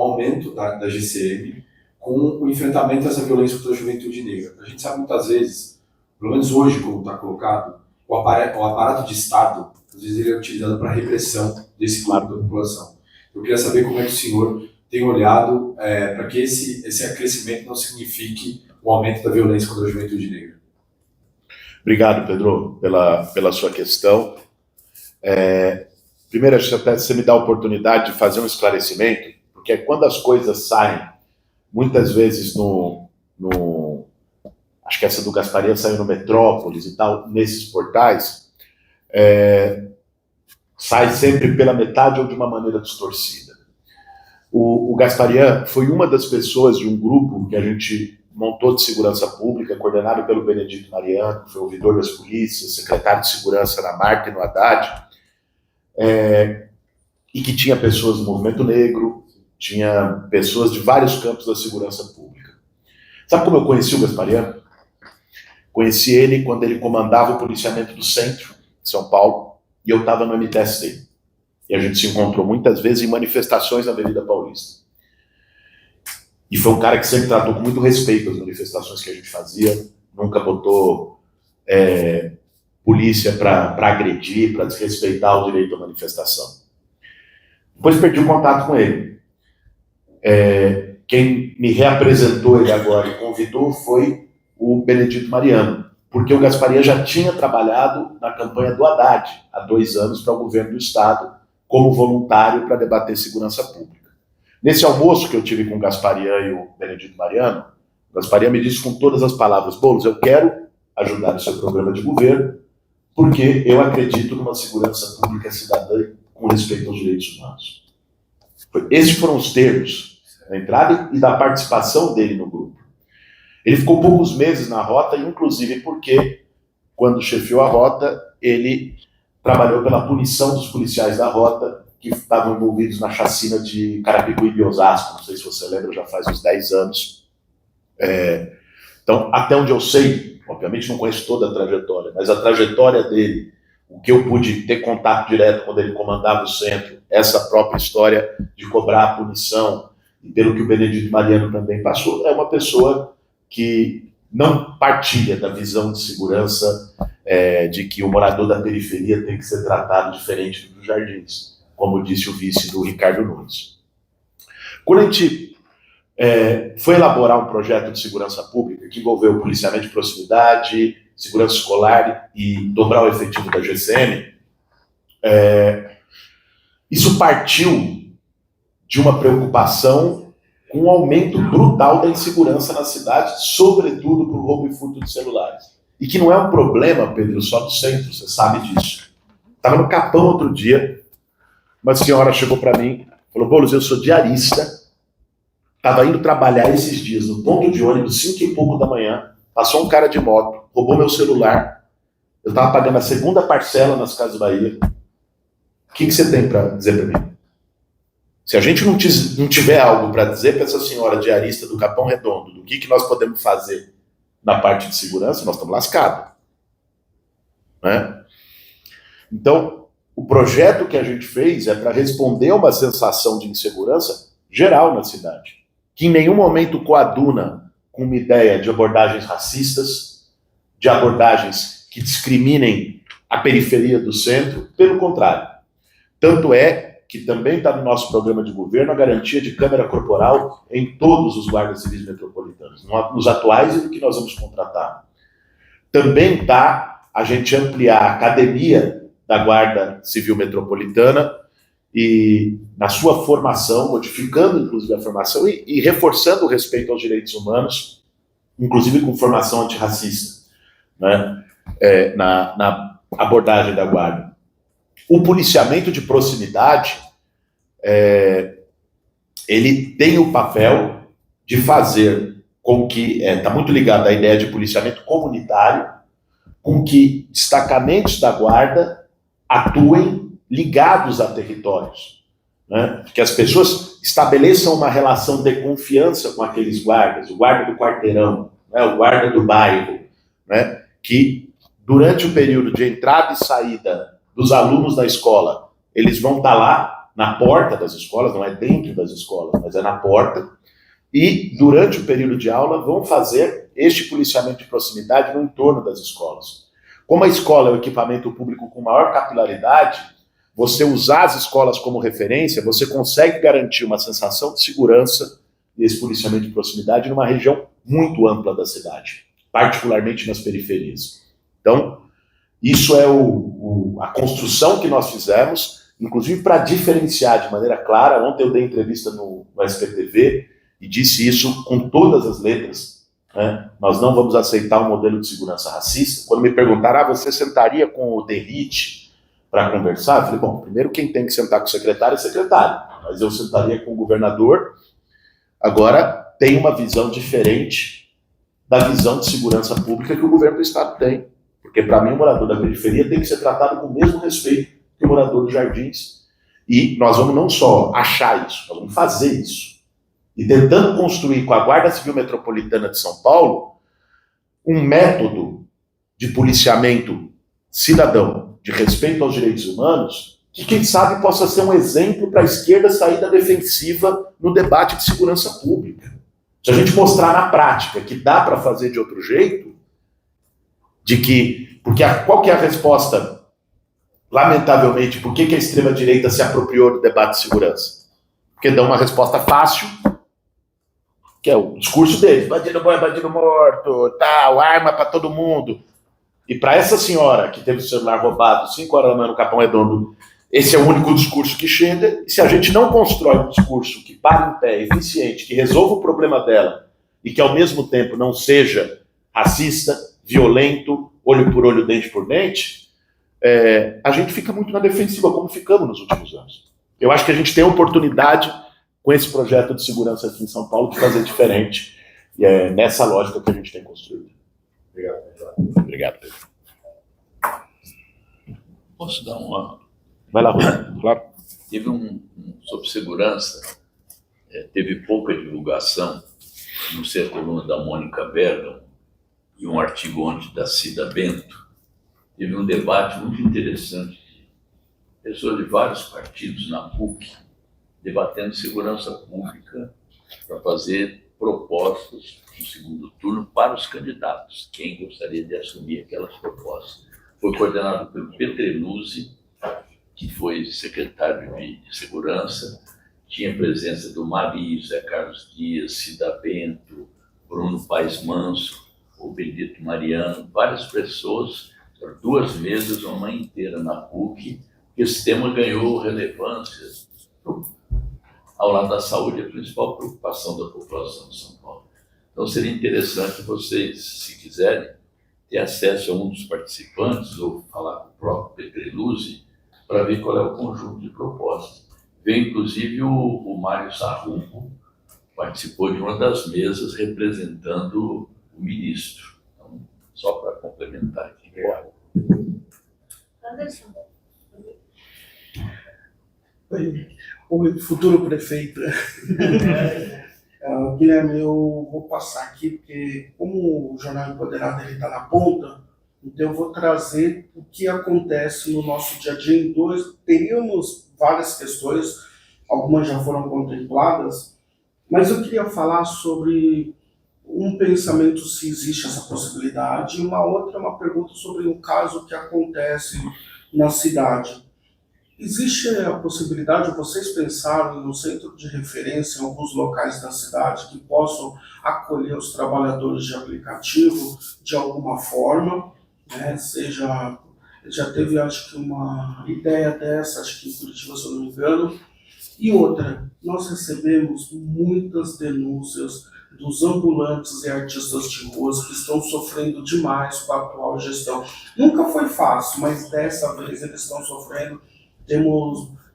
aumento da GCM com o enfrentamento dessa violência contra a juventude negra. A gente sabe muitas vezes, pelo menos hoje como está colocado, o aparato de Estado, às vezes ele é utilizado para a repressão desse grupo da população. Eu queria saber como é que o senhor tem olhado para que esse acrescimento não signifique o aumento da violência contra a juventude negra. Obrigado, Pedro, pela sua questão. Primeiro, acho que você me dá a oportunidade de fazer um esclarecimento, porque quando as coisas saem, muitas vezes acho que essa do Gasparini saiu no Metrópolis e tal, nesses portais, sai sempre pela metade ou de uma maneira distorcida. O Gasparini foi uma das pessoas de um grupo que a gente montou de segurança pública, coordenado pelo Benedito Mariano, que foi ouvidor das polícias, secretário de segurança na Marta e no Haddad, e que tinha pessoas do movimento negro, tinha pessoas de vários campos da segurança pública. Sabe como eu conheci o Gasparini? Conheci ele quando ele comandava o policiamento do centro de São Paulo, e eu estava no MTST. E a gente se encontrou muitas vezes em manifestações na Avenida Paulista. E foi um cara que sempre tratou com muito respeito as manifestações que a gente fazia, nunca botou polícia para agredir, para desrespeitar o direito à manifestação. Depois perdi o contato com ele. Quem me reapresentou ele agora e convidou foi o Benedito Mariano, porque o Gasparini já tinha trabalhado na campanha do Haddad há 2 anos para o governo do Estado, como voluntário para debater segurança pública. Nesse almoço que eu tive com o Gasparini e o Benedito Mariano, o Gasparini me disse com todas as palavras: Boulos, eu quero ajudar no seu programa de governo, porque eu acredito numa segurança pública cidadã com respeito aos direitos humanos. Esses foram os termos da entrada e da participação dele no grupo. Ele ficou poucos meses na rota, inclusive porque, quando chefiou a rota, ele trabalhou pela punição dos policiais da rota que estavam envolvidos na chacina de Carapicuíba e Osasco. Não sei se você lembra, já faz uns 10 anos. Então, até onde eu sei, obviamente não conheço toda a trajetória, mas a trajetória dele, o que eu pude ter contato direto quando ele comandava o centro, essa própria história de cobrar a punição, e pelo que o Benedito Mariano também passou, é uma pessoa que não partilha da visão de segurança de que o morador da periferia tem que ser tratado diferente dos jardins, como disse o vice do Ricardo Nunes. Quando a gente foi elaborar um projeto de segurança pública que envolveu policiamento de proximidade, segurança escolar e dobrar o efetivo da GCM, isso partiu de uma preocupação com um aumento brutal da insegurança na cidade, sobretudo por roubo e furto de celulares. E que não é um problema, Pedro, só do centro, você sabe disso. Estava no Capão outro dia, uma senhora chegou para mim, falou: Boulos, eu sou diarista, estava indo trabalhar esses dias no ponto de ônibus, 5 e pouco da manhã, passou um cara de moto, roubou meu celular, eu estava pagando a 2ª parcela nas Casas Bahia. O que você tem para dizer para mim? Se a gente não tiver algo para dizer para essa senhora diarista do Capão Redondo, do que nós podemos fazer na parte de segurança, nós estamos lascados. Né? Então, o projeto que a gente fez é para responder a uma sensação de insegurança geral na cidade, que em nenhum momento coaduna com uma ideia de abordagens racistas, de abordagens que discriminem a periferia do centro, pelo contrário. Tanto é que também está no nosso programa de governo a garantia de câmera corporal em todos os guardas civis metropolitanos, nos atuais e no que nós vamos contratar. Também está a gente ampliar a academia da Guarda Civil Metropolitana e na sua formação, modificando inclusive a formação e reforçando o respeito aos direitos humanos, inclusive com formação antirracista, né? Na abordagem da Guarda. O policiamento de proximidade, ele tem o papel de fazer com que, está muito ligado à ideia de policiamento comunitário, com que destacamentos da Guarda atuem ligados a territórios, né? Que as pessoas estabeleçam uma relação de confiança com aqueles guardas, o guarda do quarteirão, né? O guarda do bairro, né? Que durante o período de entrada e saída dos alunos da escola, eles vão estar lá na porta das escolas, não é dentro das escolas, mas é na porta, e durante o período de aula vão fazer este policiamento de proximidade no entorno das escolas. Como a escola é o equipamento público com maior capilaridade, você usar as escolas como referência, você consegue garantir uma sensação de segurança e esse policiamento de proximidade numa região muito ampla da cidade, particularmente nas periferias. Então, isso é a construção que nós fizemos, inclusive para diferenciar de maneira clara. Ontem eu dei entrevista no SPTV e disse isso com todas as letras, né? Nós não vamos aceitar um modelo de segurança racista. Quando me perguntaram, você sentaria com o DENIT para conversar? Eu falei, bom, primeiro quem tem que sentar com o secretário é o secretário, mas eu sentaria com o governador. Agora, tem uma visão diferente da visão de segurança pública que o governo do estado tem. Porque, para mim, o morador da periferia tem que ser tratado com o mesmo respeito que o morador dos jardins. E nós vamos não só achar isso, nós vamos fazer isso. E tentando construir com a Guarda Civil Metropolitana de São Paulo um método de policiamento cidadão, de respeito aos direitos humanos, que, quem sabe, possa ser um exemplo para a esquerda sair da defensiva no debate de segurança pública. Se a gente mostrar na prática que dá para fazer de outro jeito, qual que é a resposta, lamentavelmente, por que a extrema-direita se apropriou do debate de segurança? Porque dão uma resposta fácil, que é o discurso deles, bandido bom é bandido morto, tal, arma para todo mundo. E para essa senhora que teve o celular roubado 5 horas da manhã no Capão Redondo, esse é o único discurso que chega. E se a gente não constrói um discurso que pare em pé, eficiente, que resolva o problema dela e que ao mesmo tempo não seja racista, violento, olho por olho, dente por dente, a gente fica muito na defensiva, como ficamos nos últimos anos. Eu acho que a gente tem a oportunidade, com esse projeto de segurança aqui em São Paulo, de fazer diferente. E é nessa lógica que a gente tem construído. Obrigado. Obrigado, Pedro. Posso dar uma... Vai lá, claro. Teve sobre segurança, teve pouca divulgação no coluna da Mônica Bergamo e um artigo ontem da Cida Bento. Teve um debate muito interessante de pessoas de vários partidos na PUC debatendo segurança pública para fazer propostas no segundo turno para os candidatos, quem gostaria de assumir aquelas propostas. Foi coordenado pelo Petreluzzi, que foi secretário de Segurança, tinha presença do Mari, Zé Carlos Dias, Cida Bento, Bruno Paes Manso, o Benedito Mariano, várias pessoas, 2 mesas, uma manhã inteira na PUC. Esse tema ganhou relevância ao lado da saúde, a principal preocupação da população de São Paulo. Então seria interessante vocês, se quiserem, ter acesso a um dos participantes ou falar com o próprio Petreluzzi para ver qual é o conjunto de propostas. Veio inclusive o Mário Sarrumpo, participou de uma das mesas representando o ministro. Então, só para complementar aqui. Anderson. O futuro prefeito. Guilherme, eu vou passar aqui, porque como o Jornal Empoderado está na ponta, Então eu vou trazer o que acontece no nosso dia a dia em dois. Teríamos várias questões, algumas já foram contempladas, mas eu queria falar sobre um pensamento se existe essa possibilidade, e uma outra é uma pergunta sobre um caso que acontece na cidade. Existe a possibilidade, vocês pensaram em um centro de referência em alguns locais da cidade que possam acolher os trabalhadores de aplicativo de alguma forma, né? Seja, já teve acho que uma ideia dessa, acho que em Curitiba, se eu não me engano. E outra, nós recebemos muitas denúncias dos ambulantes e artistas de ruas que estão sofrendo demais com a atual gestão. Nunca foi fácil, mas dessa vez eles estão sofrendo.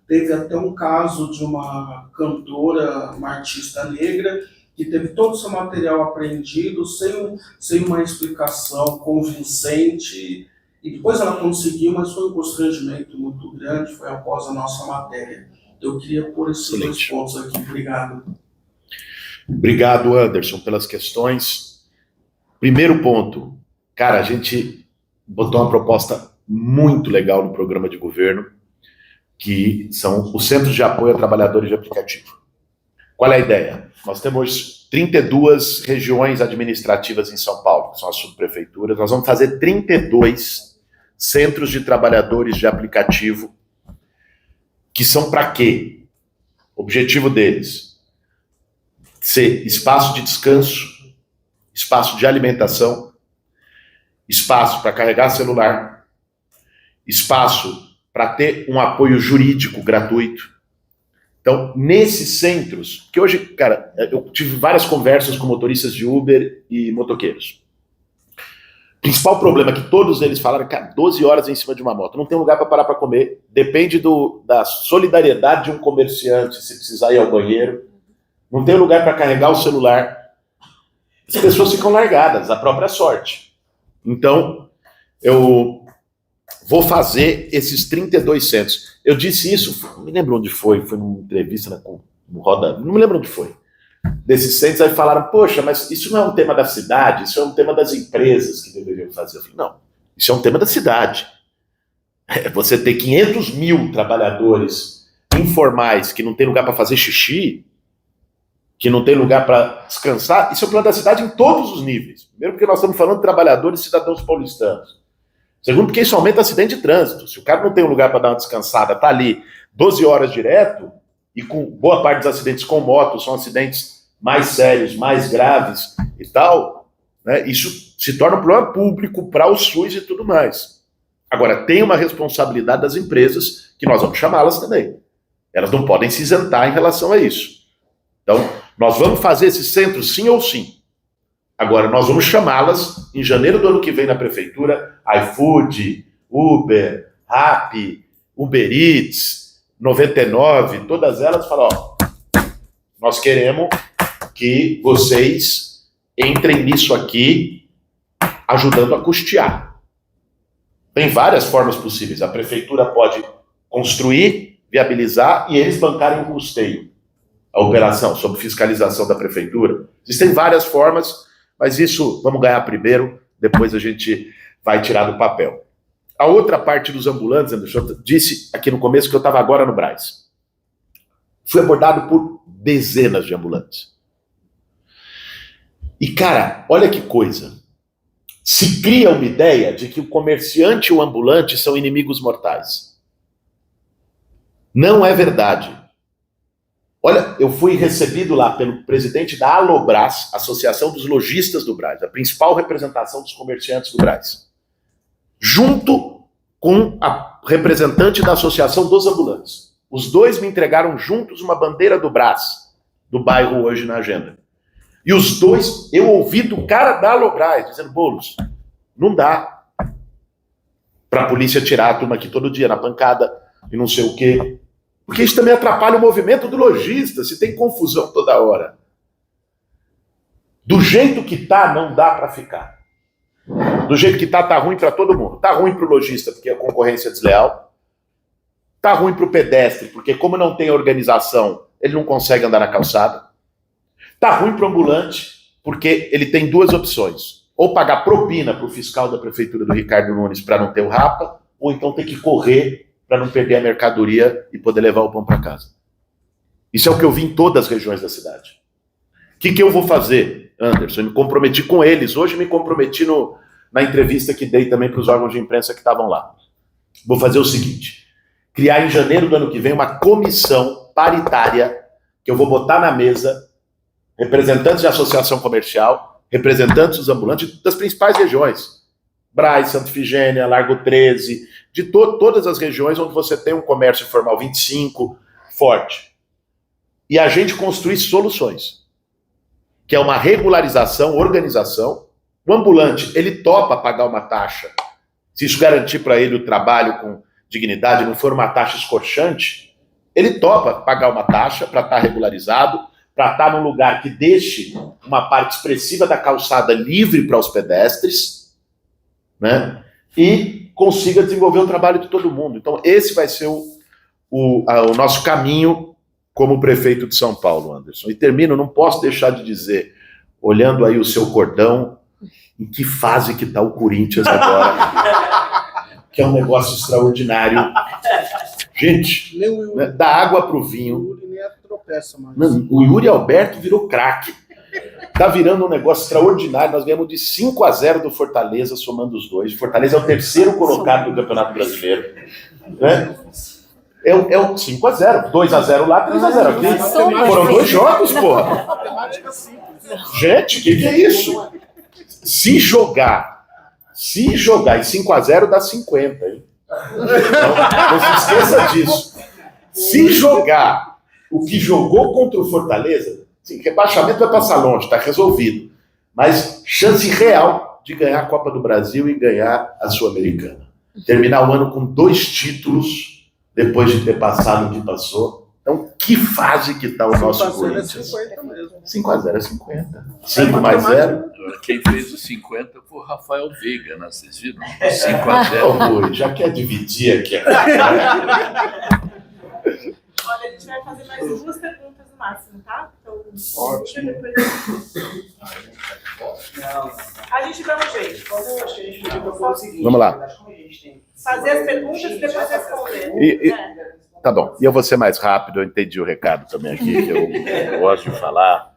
Teve até um caso de uma cantora, uma artista negra, que teve todo o seu material apreendido sem uma explicação convincente, e depois ela conseguiu, mas foi um constrangimento muito grande, foi após a nossa matéria. Eu queria pôr esses dois pontos aqui. Obrigado. Obrigado, Anderson, pelas questões. Primeiro ponto, cara, a gente botou uma proposta muito legal no programa de governo, que são os Centros de Apoio a Trabalhadores de Aplicativo. Qual é a ideia? Nós temos 32 regiões administrativas em São Paulo, que são as subprefeituras. Nós vamos fazer 32 centros de trabalhadores de aplicativo, que são para quê? O objetivo deles: ser espaço de descanso, espaço de alimentação, espaço para carregar celular, espaço para ter um apoio jurídico gratuito. Então, nesses centros, que hoje, cara, eu tive várias conversas com motoristas de Uber e motoqueiros. O principal problema é que todos eles falaram, cara, 12 horas em cima de uma moto, não tem lugar para parar para comer, depende da solidariedade de um comerciante, se precisar ir ao banheiro, não tem lugar para carregar o celular. As pessoas ficam largadas, à própria sorte. Então, eu vou fazer esses 32 centros. Eu disse isso, não me lembro onde foi numa entrevista no Roda, não me lembro onde foi. Desses centros, aí falaram, poxa, mas isso não é um tema da cidade, isso é um tema das empresas que deveriam fazer. Eu falei, não, isso é um tema da cidade. Você ter 500 mil trabalhadores informais que não tem lugar para fazer xixi, que não tem lugar para descansar, isso é um problema da cidade em todos os níveis. Primeiro porque nós estamos falando de trabalhadores e cidadãos paulistanos. Segundo porque isso aumenta acidente de trânsito. Se o cara não tem um lugar para dar uma descansada, tá ali 12 horas direto, e com boa parte dos acidentes com moto são acidentes mais sérios, mais graves e tal, né, isso se torna um problema público para o SUS e tudo mais. Agora, tem uma responsabilidade das empresas, que nós vamos chamá-las também. Elas não podem se isentar em relação a isso. Então, nós vamos fazer esses centros sim ou sim. Agora, nós vamos chamá-las em janeiro do ano que vem na prefeitura, iFood, Uber, Rappi, Uber Eats, 99, todas elas falam, ó, nós queremos que vocês entrem nisso aqui, ajudando a custear. Tem várias formas possíveis. A prefeitura pode construir, viabilizar e eles bancarem o custeio, a operação, sob fiscalização da prefeitura. Existem várias formas, mas isso vamos ganhar primeiro, depois a gente vai tirar do papel. A outra parte dos ambulantes, Anderson, eu disse aqui no começo que eu estava agora no Brás. Fui abordado por dezenas de ambulantes. E, cara, olha que coisa. Se cria uma ideia de que o comerciante e o ambulante são inimigos mortais. Não é verdade. Olha, eu fui recebido lá pelo presidente da Alobras, Associação dos Lojistas do Brás, a principal representação dos comerciantes do Brás, junto com a representante da Associação dos Ambulantes. Os dois me entregaram juntos uma bandeira do Brás, do bairro hoje na agenda. E os dois, eu ouvi do cara da Alobras, dizendo, Boulos, não dá para a polícia tirar a turma aqui todo dia na pancada e não sei o quê. Porque isso também atrapalha o movimento do lojista, se tem confusão toda hora. Do jeito que tá, não dá para ficar. Do jeito que tá ruim para todo mundo. Tá ruim para o lojista, porque a concorrência é desleal. Tá ruim para o pedestre, porque como não tem organização, ele não consegue andar na calçada. Tá ruim para o ambulante, porque ele tem duas opções. ou pagar propina para o fiscal da prefeitura do Ricardo Nunes para não ter o rapa, ou então ter que correr para não perder a mercadoria e poder levar o pão para casa. Isso é o que eu vi em todas as regiões da cidade. O que eu vou fazer, Anderson? Eu me comprometi com eles. Hoje me comprometi na entrevista que dei também para os órgãos de imprensa que estavam lá. Vou fazer o seguinte: criar em janeiro do ano que vem uma comissão paritária que eu vou botar na mesa representantes de associação comercial, representantes dos ambulantes das principais regiões. Brás, Santa Ifigênia, Largo 13, de todas as regiões onde você tem um comércio informal 25 forte. E a gente construir soluções, que é uma regularização, organização. O ambulante, ele topa pagar uma taxa, se isso garantir para ele o trabalho com dignidade, não for uma taxa escorchante, ele topa pagar uma taxa para estar regularizado, para estar num lugar que deixe uma parte expressiva da calçada livre para os pedestres, né? E consiga desenvolver o trabalho de todo mundo. Então, esse vai ser o nosso caminho como prefeito de São Paulo, Anderson. E termino, não posso deixar de dizer, olhando aí o seu cordão, em que fase que está o Corinthians agora, que é um negócio extraordinário. Gente, né, da água para o vinho. Não, o Yuri Alberto virou craque. Está virando um negócio extraordinário. Nós ganhamos de 5-0 do Fortaleza, somando os dois. Fortaleza é o terceiro colocado do Campeonato Brasileiro. Né? É o 5-0. 2-0 lá, 3-0 aqui. Foram 2 jogos, porra. Gente, o que é isso? Se jogar em 5-0 dá 50, hein? Então, não se esqueça disso. Se jogar o que jogou contra o Fortaleza, sim, rebaixamento vai passar longe, está resolvido. Mas chance real de ganhar a Copa do Brasil e ganhar a Sul-Americana. Terminar o ano com 2 títulos, depois de ter passado o que passou. Então, que fase que está o nosso Corinthians? 5-0 é 50. 5 mais 0. Quem fez os 50 foi o Rafael Veiga, né? Vocês viram? 5-0. Já quer dividir aqui. Olha, a gente vai fazer mais 2 perguntas no máximo, tá? Então, ótimo. A gente dá um jeito. Vamos lá. Fazer as perguntas e depois responder. Tá bom. E eu vou ser mais rápido, eu entendi o recado também aqui, que eu gosto de falar.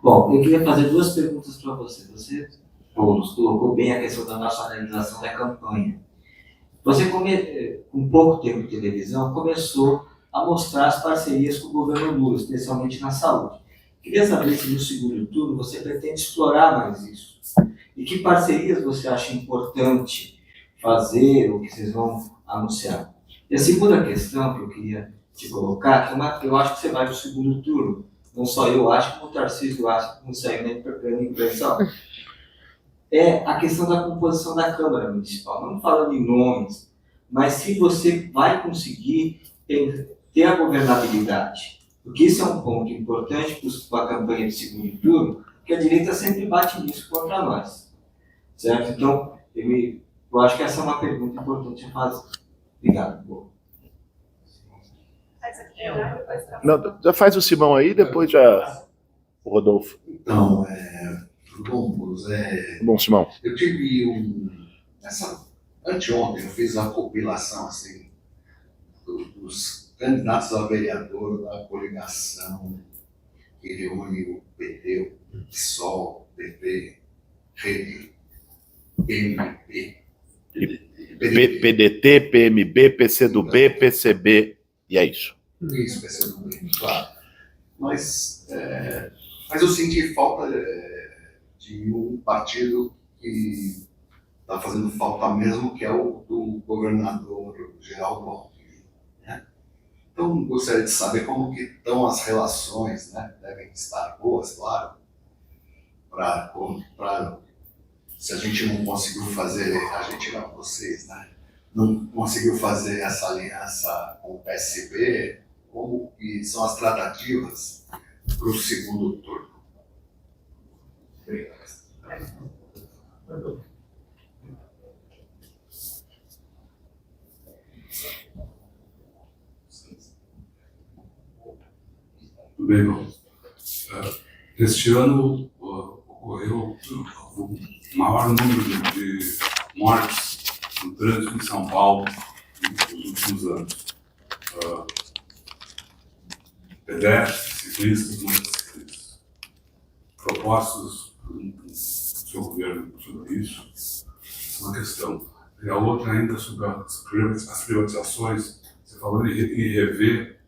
Bom, eu queria fazer 2 perguntas para você. Você colocou bem a questão da nacionalização da campanha. Você, com pouco tempo de televisão, começou a mostrar as parcerias com o governo Lula, especialmente na saúde. Queria saber se no segundo turno você pretende explorar mais isso. E que parcerias você acha importante fazer ou que vocês vão anunciar? E a segunda questão que eu queria te colocar, que eu acho que você vai para o segundo turno, não só eu acho, como o Tarcísio acha, como saiu na imprensa, é a questão da composição da Câmara Municipal. Não falando em nomes, mas se você vai conseguir ter a governabilidade. Porque isso é um ponto importante para a campanha de segundo turno, porque a direita sempre bate nisso contra nós. Certo? Então, eu acho que essa é uma pergunta importante a fazer. Obrigado. Não, já faz o Simão aí, depois já o Rodolfo. Então, tudo bom, Bolos? Bom, Simão. Eu tive anteontem eu fiz uma compilação assim, dos candidatos a vereador da coligação que reúne o PT, o PSOL, o PP, Rede, PMP. PDT, PMB, PCdoB, PCB, e é isso. Isso, PCdoB, claro. Mas eu senti falta de um partido que está fazendo falta mesmo, que é o do governador Geraldo Alckmin, né? Então, gostaria de saber como que estão as relações, né? Devem estar boas, claro, para se a gente não conseguiu fazer, vocês, né? Não conseguiu fazer essa aliança com o PSB, como que são as tratativas para o segundo turno? Obrigado. Tudo bem, irmão. Este ano ocorreu uma maior número de mortes no trânsito em São Paulo nos últimos anos. Pedestres, ciclistas, motociclistas. Propostas do seu governo sobre isso, é uma questão. E a outra ainda sobre as privatizações, você falou em rever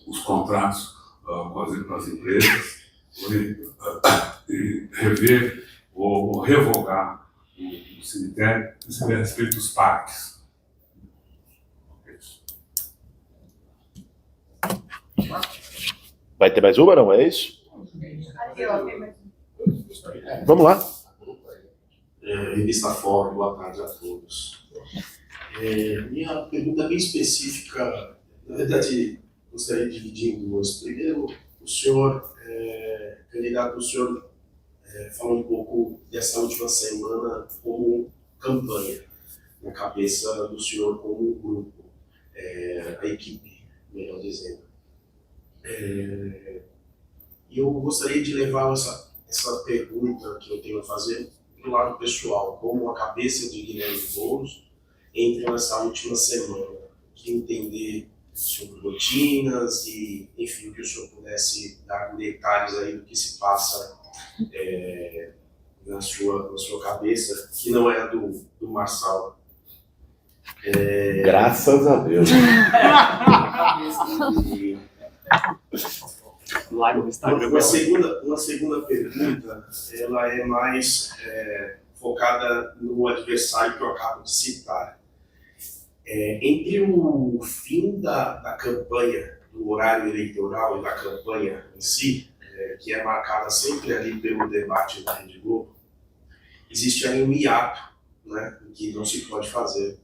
os contratos com as empresas, e rever ou revogar o cemitério a respeito dos parques. Vai ter mais uma, não? É isso? Vamos lá. Revista Fórum, boa tarde a todos. Minha pergunta é bem específica, na verdade, gostaria de dividir em duas. Primeiro, o senhor, candidato, o senhor falou um pouco dessa última semana como campanha, na cabeça do senhor como grupo, a equipe, melhor dizendo. E eu gostaria de levar essa pergunta que eu tenho a fazer do lado pessoal, como a cabeça de Guilherme Boulos entra nessa última semana. Eu queria entender sobre rotinas e, enfim, que o senhor pudesse dar detalhes aí do que se passa na sua cabeça, que não é a do Marçal. Graças a Deus. Uma segunda pergunta, ela é mais focada no adversário que eu acabo de citar. Entre o fim da campanha, do horário eleitoral e da campanha em si, que é marcada sempre ali pelo debate da Rede Globo, existe aí um hiato, né, em que não se pode fazer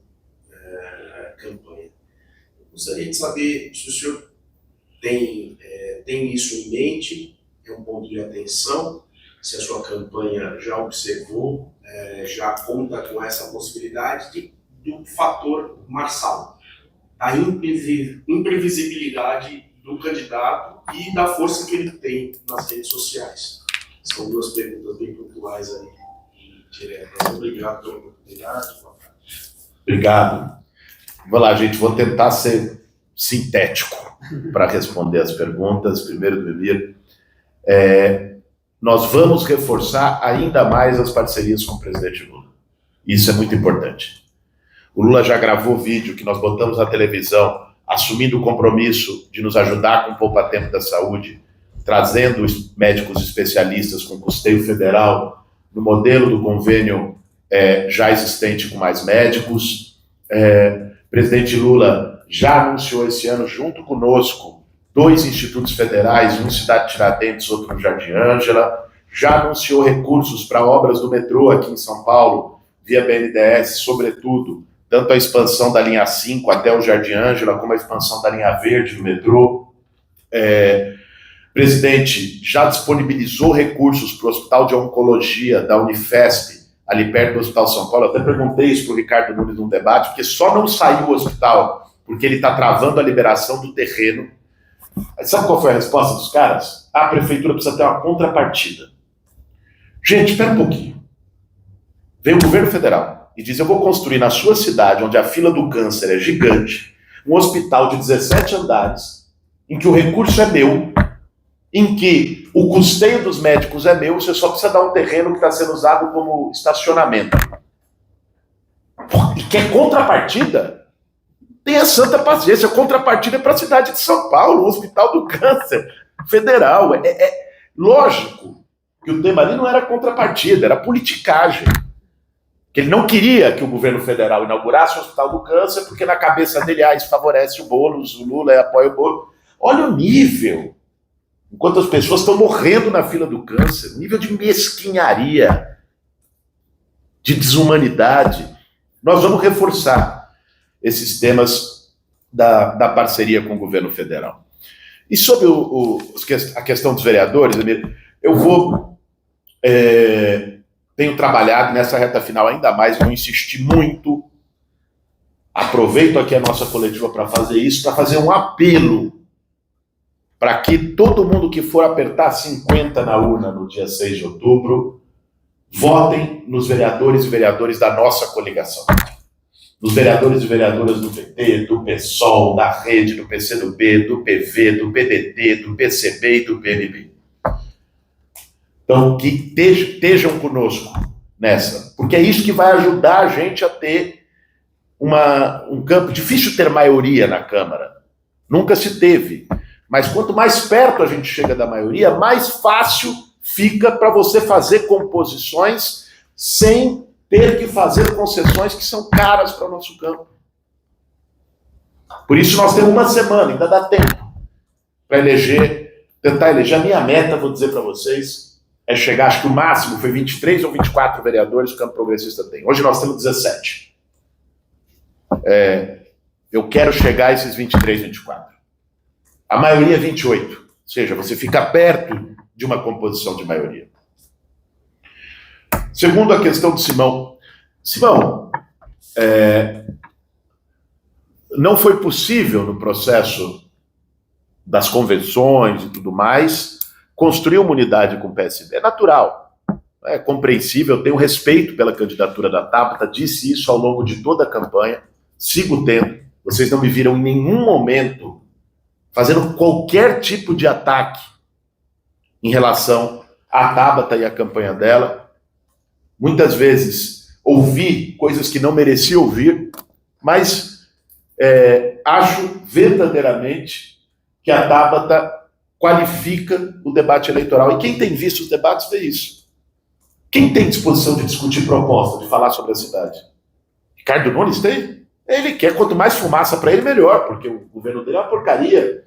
campanha. Eu gostaria de saber se o senhor tem isso em mente, é um ponto de atenção, se a sua campanha já observou, já conta com essa possibilidade do fator Marçal, a imprevisibilidade do candidato e da força que ele tem nas redes sociais. São duas perguntas bem pontuais aí e diretas. Obrigado pela oportunidade. Obrigado. Vamos lá, gente, vou tentar ser sintético para responder as perguntas. Primeiro, do Emir, nós vamos reforçar ainda mais as parcerias com o presidente Lula. Isso é muito importante. O Lula já gravou vídeo que nós botamos na televisão, assumindo o compromisso de nos ajudar com o poupa-tempo da saúde, trazendo os médicos especialistas com custeio federal, no modelo do convênio já existente com mais médicos. Presidente Lula já anunciou esse ano, junto conosco, 2 institutos federais, um em Cidade Tiradentes, outro no Jardim Ângela, já anunciou recursos para obras do metrô aqui em São Paulo, via BNDES, sobretudo, tanto a expansão da linha 5 até o Jardim Ângela, como a expansão da linha verde do metrô. Presidente já disponibilizou recursos para o Hospital de Oncologia da Unifesp, ali perto do Hospital São Paulo. Eu até perguntei isso para o Ricardo Nunes num debate, porque só não saiu o hospital porque ele está travando a liberação do terreno. Sabe qual foi a resposta dos caras? A prefeitura precisa ter uma contrapartida. Gente, espera um pouquinho. Vem o governo federal e diz: eu vou construir na sua cidade, onde a fila do câncer é gigante, um hospital de 17 andares, em que o recurso é meu, em que o custeio dos médicos é meu, você só precisa dar um terreno que está sendo usado como estacionamento. E quer contrapartida? Tenha santa paciência, a contrapartida é para a cidade de São Paulo, o Hospital do Câncer Federal. É lógico que o tema ali não era contrapartida, era politicagem. Que ele não queria que o governo federal inaugurasse o Hospital do Câncer, porque na cabeça dele, isso favorece o Boulos, o Lula apoia o Boulos. Olha o nível. Enquanto as pessoas estão morrendo na fila do câncer, nível de mesquinharia, de desumanidade. Nós vamos reforçar esses temas da parceria com o governo federal. E sobre a questão dos vereadores, eu tenho trabalhado nessa reta final ainda mais, vou insistir muito, aproveito aqui a nossa coletiva para fazer isso, para fazer um apelo para que todo mundo que for apertar 50 na urna no dia 6 de outubro votem nos vereadores e vereadoras da nossa coligação. Nos vereadores e vereadoras do PT, do PSOL, da Rede, do PCdoB, do PV, do PDT, do PCB e do PNB. Então, que estejam conosco nessa, porque é isso que vai ajudar a gente a ter um campo. Difícil ter maioria na Câmara, nunca se teve, mas quanto mais perto a gente chega da maioria, mais fácil fica para você fazer composições sem ter que fazer concessões que são caras para o nosso campo. Por isso nós temos uma semana, ainda dá tempo para tentar eleger. A minha meta, vou dizer para vocês, é chegar, acho que o máximo foi 23 ou 24 vereadores que o Campo Progressista tem. Hoje nós temos 17. Eu quero chegar a esses 23, 24. A maioria é 28. Ou seja, você fica perto de uma composição de maioria. Segundo a questão do Simão. Simão, não foi possível no processo das convenções e tudo mais construir uma unidade com o PSB. É natural, é compreensível, eu tenho respeito pela candidatura da Tabata, disse isso ao longo de toda a campanha, sigo tendo. Vocês não me viram em nenhum momento fazendo qualquer tipo de ataque em relação à Tabata e à campanha dela. Muitas vezes ouvi coisas que não merecia ouvir, mas acho verdadeiramente que a Tabata qualifica o debate eleitoral. E quem tem visto os debates vê isso. Quem tem disposição de discutir proposta, de falar sobre a cidade? Ricardo Nunes tem? Ele quer, quanto mais fumaça para ele, melhor, porque o governo dele é uma porcaria.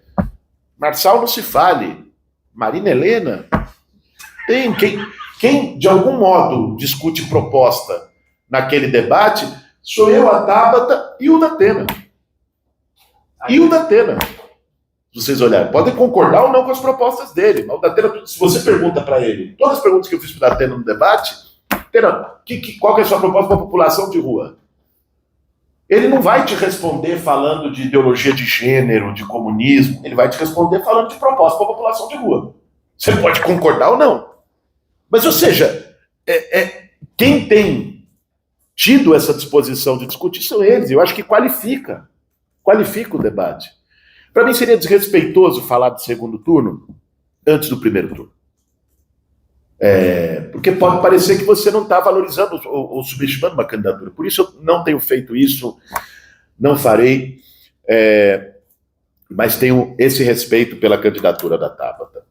Marçal não se fale. Marina Helena tem. Quem de algum modo discute proposta naquele debate sou eu, a Tabata e o Datena. E o Datena. Se vocês olharem, podem concordar ou não com as propostas dele, mas o Datena, se você pergunta para ele, todas as perguntas que eu fiz para o Datena no debate, Datena, qual que é a sua proposta para a população de rua? Ele não vai te responder falando de ideologia de gênero, de comunismo, ele vai te responder falando de proposta para a população de rua. Você pode concordar ou não. Mas, ou seja, quem tem tido essa disposição de discutir são eles. Eu acho que qualifica o debate. Para mim seria desrespeitoso falar de segundo turno antes do primeiro turno. Porque pode parecer que você não está valorizando ou subestimando uma candidatura. Por isso eu não tenho feito isso, não farei, mas tenho esse respeito pela candidatura da Tabata.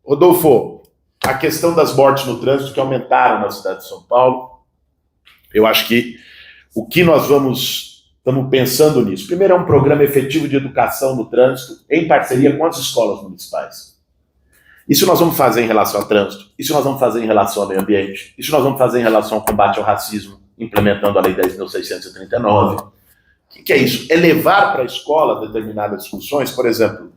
Rodolfo, a questão das mortes no trânsito que aumentaram na cidade de São Paulo, eu acho que o que nós estamos pensando nisso. Primeiro, é um programa efetivo de educação no trânsito, em parceria com as escolas municipais. Isso nós vamos fazer em relação ao trânsito, isso nós vamos fazer em relação ao meio ambiente, isso nós vamos fazer em relação ao combate ao racismo, implementando a Lei 10.639. O que é isso? É levar para a escola determinadas discussões, por exemplo,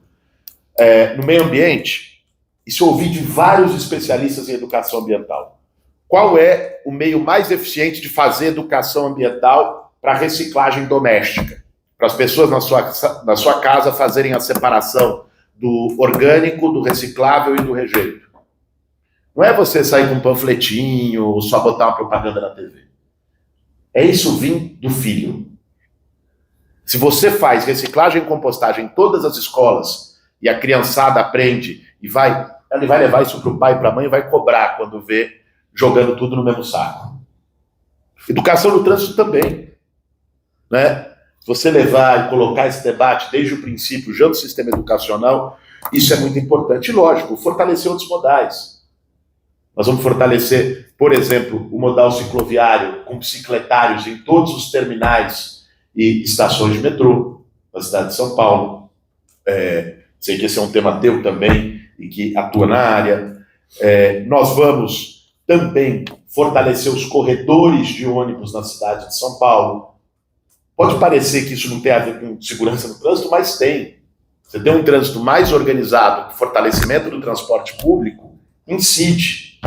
no meio ambiente. Isso eu ouvi de vários especialistas em educação ambiental. Qual é o meio mais eficiente de fazer educação ambiental para reciclagem doméstica? Para as pessoas na sua casa fazerem a separação do orgânico, do reciclável e do rejeito. Não é você sair com um panfletinho ou só botar uma propaganda na TV. É isso vir do filho. Se você faz reciclagem e compostagem em todas as escolas e a criançada aprende ele vai levar isso para o pai e para a mãe e vai cobrar quando vê jogando tudo no mesmo saco. Educação no trânsito também. Né? Você levar e colocar esse debate desde o princípio, já no sistema educacional, isso é muito importante. E, lógico, fortalecer outros modais. Nós vamos fortalecer, por exemplo, o modal cicloviário com bicicletários em todos os terminais e estações de metrô da cidade de São Paulo. Sei que esse é um tema teu também e que atua na área. Nós vamos também fortalecer os corredores de ônibus na cidade de São Paulo. Pode parecer que isso não tem a ver com segurança no trânsito, mas tem. Você tem um trânsito mais organizado, fortalecimento do transporte público, incide.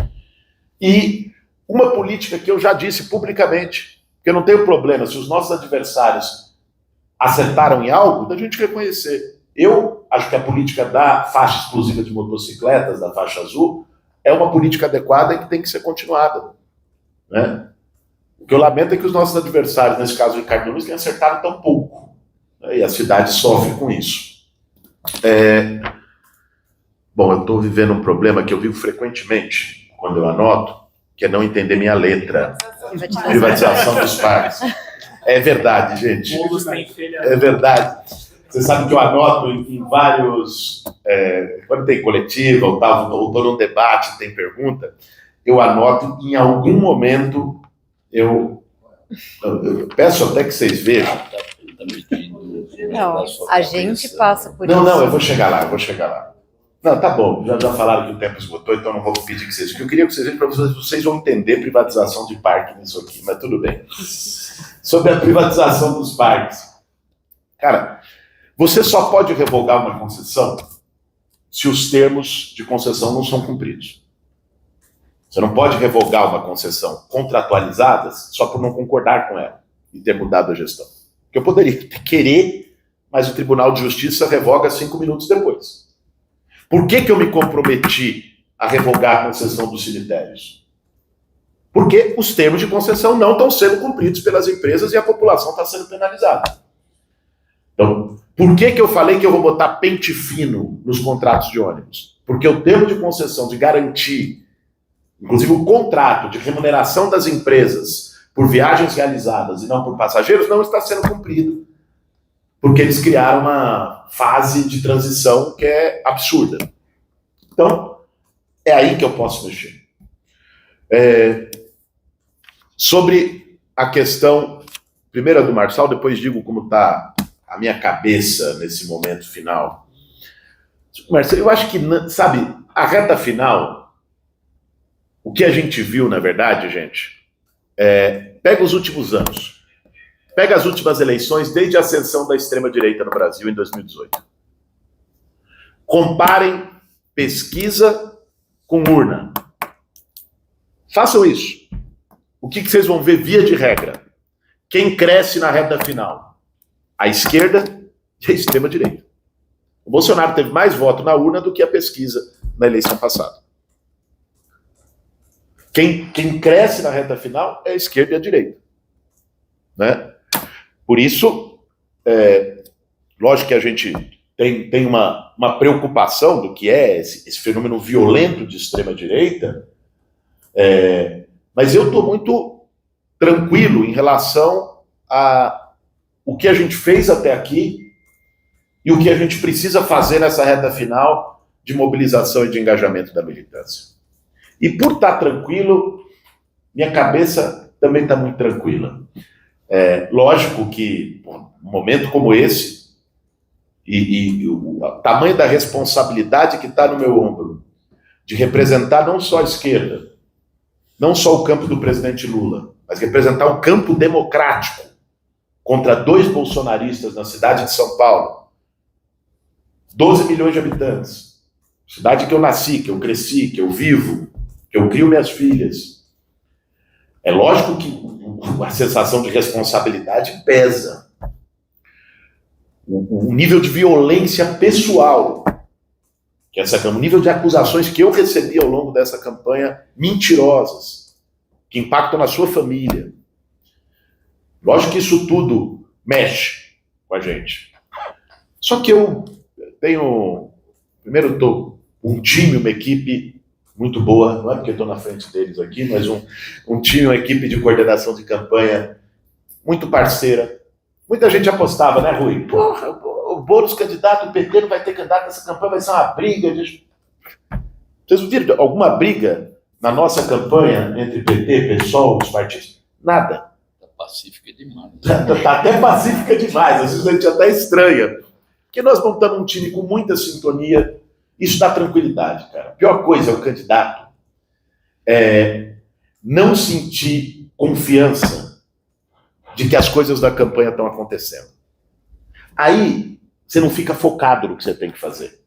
E uma política que eu já disse publicamente, que eu não tenho problema, se os nossos adversários acertaram em algo, da gente reconhecer. Eu acho que a política da faixa exclusiva de motocicletas, da faixa azul, é uma política adequada e que tem que ser continuada, né? O que eu lamento é que os nossos adversários, nesse caso o Ricardo Nunes, tenham acertado tão pouco, né? E a cidade sofre com isso. Bom, eu estou vivendo um problema que eu vivo frequentemente, quando eu anoto, que é não entender minha letra. Privatização dos parques. É verdade, gente. É verdade. Você sabe que eu anoto em vários... quando tem coletiva, ou estou num debate, tem pergunta, eu anoto, em algum momento, eu peço até que vocês vejam. Não, a gente passa por Não, isso. não, eu vou chegar lá. Não, tá bom, já falaram que o tempo esgotou, então não vou pedir que vocês... O que eu queria que vocês vejam para vocês vão entender privatização de parque nisso aqui, mas tudo bem. Sobre a privatização dos parques. Cara, você só pode revogar uma concessão se os termos de concessão não são cumpridos. Você não pode revogar uma concessão contratualizada só por não concordar com ela e ter mudado a gestão. Porque eu poderia querer, mas o Tribunal de Justiça revoga 5 minutos depois. Por que eu me comprometi a revogar a concessão dos cemitérios? Porque os termos de concessão não estão sendo cumpridos pelas empresas e a população está sendo penalizada. Então, por que eu falei que eu vou botar pente fino nos contratos de ônibus? Porque o termo de concessão de garantir, inclusive o contrato de remuneração das empresas por viagens realizadas e não por passageiros, não está sendo cumprido. Porque eles criaram uma fase de transição que é absurda. Então, é aí que eu posso mexer. Sobre a questão, primeiro a do Marçal, depois digo como está a minha cabeça nesse momento final. Marcelo, eu acho que, sabe, a reta final, o que a gente viu, na verdade, gente, pega os últimos anos. Pega as últimas eleições desde a ascensão da extrema-direita no Brasil em 2018. Comparem pesquisa com urna. Façam isso. O que vocês vão ver via de regra? Quem cresce na reta final? A esquerda e a extrema-direita. O Bolsonaro teve mais voto na urna do que a pesquisa na eleição passada. Quem cresce na reta final é a esquerda e a direita. Né? Por isso, lógico que a gente tem uma preocupação do que é esse fenômeno violento de extrema-direita, mas eu estou muito tranquilo em relação a o que a gente fez até aqui e o que a gente precisa fazer nessa reta final de mobilização e de engajamento da militância. E por estar tranquilo, minha cabeça também está muito tranquila. Lógico que um momento como esse e o tamanho da responsabilidade que está no meu ombro de representar não só a esquerda, não só o campo do presidente Lula, mas representar um campo democrático contra 2 bolsonaristas na cidade de São Paulo, 12 milhões de habitantes, cidade que eu nasci, que eu cresci, que eu vivo, que eu crio minhas filhas. É lógico que a sensação de responsabilidade pesa. O nível de violência pessoal, o nível de acusações que eu recebi ao longo dessa campanha, mentirosas, que impactam na sua família. Lógico que isso tudo mexe com a gente. Só que eu tenho, primeiro, eu estou um time, uma equipe muito boa, não é porque eu estou na frente deles aqui, mas um time, uma equipe de coordenação de campanha muito parceira. Muita gente apostava, né, Rui? Porra, o Boulos candidato, o PT não vai ter candidato nessa campanha, vai ser uma briga. Vocês viram alguma briga na nossa campanha entre PT, PSOL, os partidos? Nada. Está pacífica demais. Está até pacífica demais, às vezes a gente até estranha. Porque nós montamos um time com muita sintonia. Isso dá tranquilidade, cara. A pior coisa é o candidato não sentir confiança de que as coisas da campanha estão acontecendo. Aí você não fica focado no que você tem que fazer.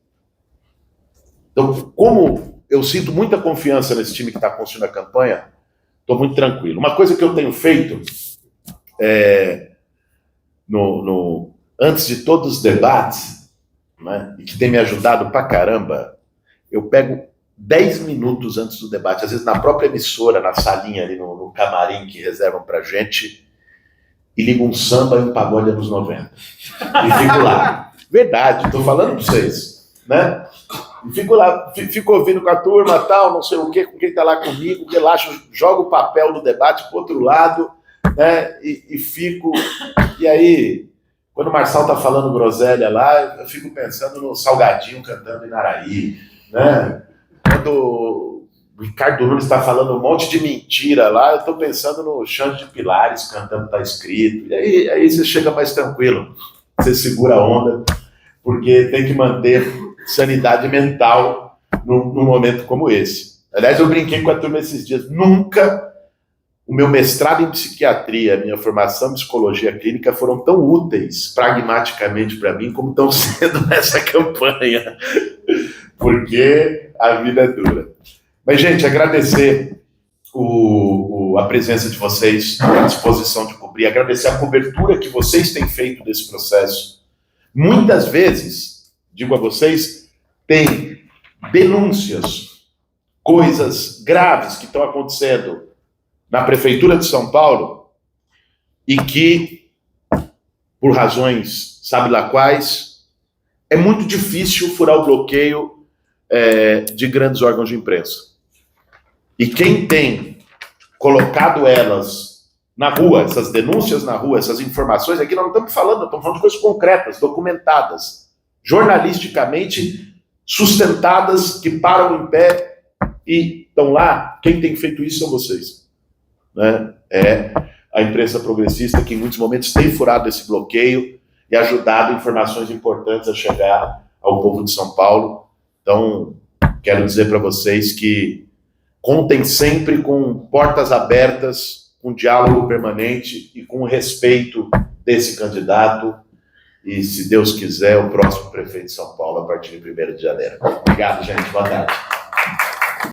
Então, como eu sinto muita confiança nesse time que está construindo a campanha, estou muito tranquilo. Uma coisa que eu tenho feito antes de todos os debates, né, e que tem me ajudado pra caramba, eu pego 10 minutos antes do debate, às vezes na própria emissora, na salinha ali no camarim que reservam pra gente, e ligo um samba e um pagode anos 90. E fico lá. Verdade, tô falando pra vocês, né? E fico lá, fico ouvindo com a turma, tal, não sei o quê, com quem tá lá comigo, relaxo, jogo o papel do debate pro outro lado, né? E fico... E aí, quando o Marçal tá falando groselha lá, eu fico pensando no Salgadinho cantando em Naraí, né? Quando o Ricardo Nunes está falando um monte de mentira lá, eu estou pensando no Xande de Pilares cantando Tá Escrito. E aí você chega mais tranquilo, você segura a onda, porque tem que manter sanidade mental num momento como esse. Aliás, eu brinquei com a turma esses dias. Nunca o meu mestrado em psiquiatria, a minha formação em psicologia clínica foram tão úteis, pragmaticamente para mim, como estão sendo nessa campanha. Porque a vida é dura. Mas, gente, agradecer a presença de vocês, a disposição de cobrir, agradecer a cobertura que vocês têm feito desse processo. Muitas vezes, digo a vocês, tem denúncias, coisas graves que estão acontecendo na Prefeitura de São Paulo e que, por razões, sabe lá quais, é muito difícil furar o bloqueio de grandes órgãos de imprensa. E quem tem colocado elas na rua, essas denúncias na rua, essas informações, aqui nós não estamos falando de coisas concretas, documentadas, jornalisticamente sustentadas, que param em pé e estão lá. Quem tem feito isso são vocês, né? É a imprensa progressista que em muitos momentos tem furado esse bloqueio e ajudado informações importantes a chegar ao povo de São Paulo. Então, quero dizer para vocês que contem sempre com portas abertas, com diálogo permanente e com o respeito desse candidato e, se Deus quiser, o próximo prefeito de São Paulo a partir de 1º de janeiro. Obrigado, gente. Boa tarde.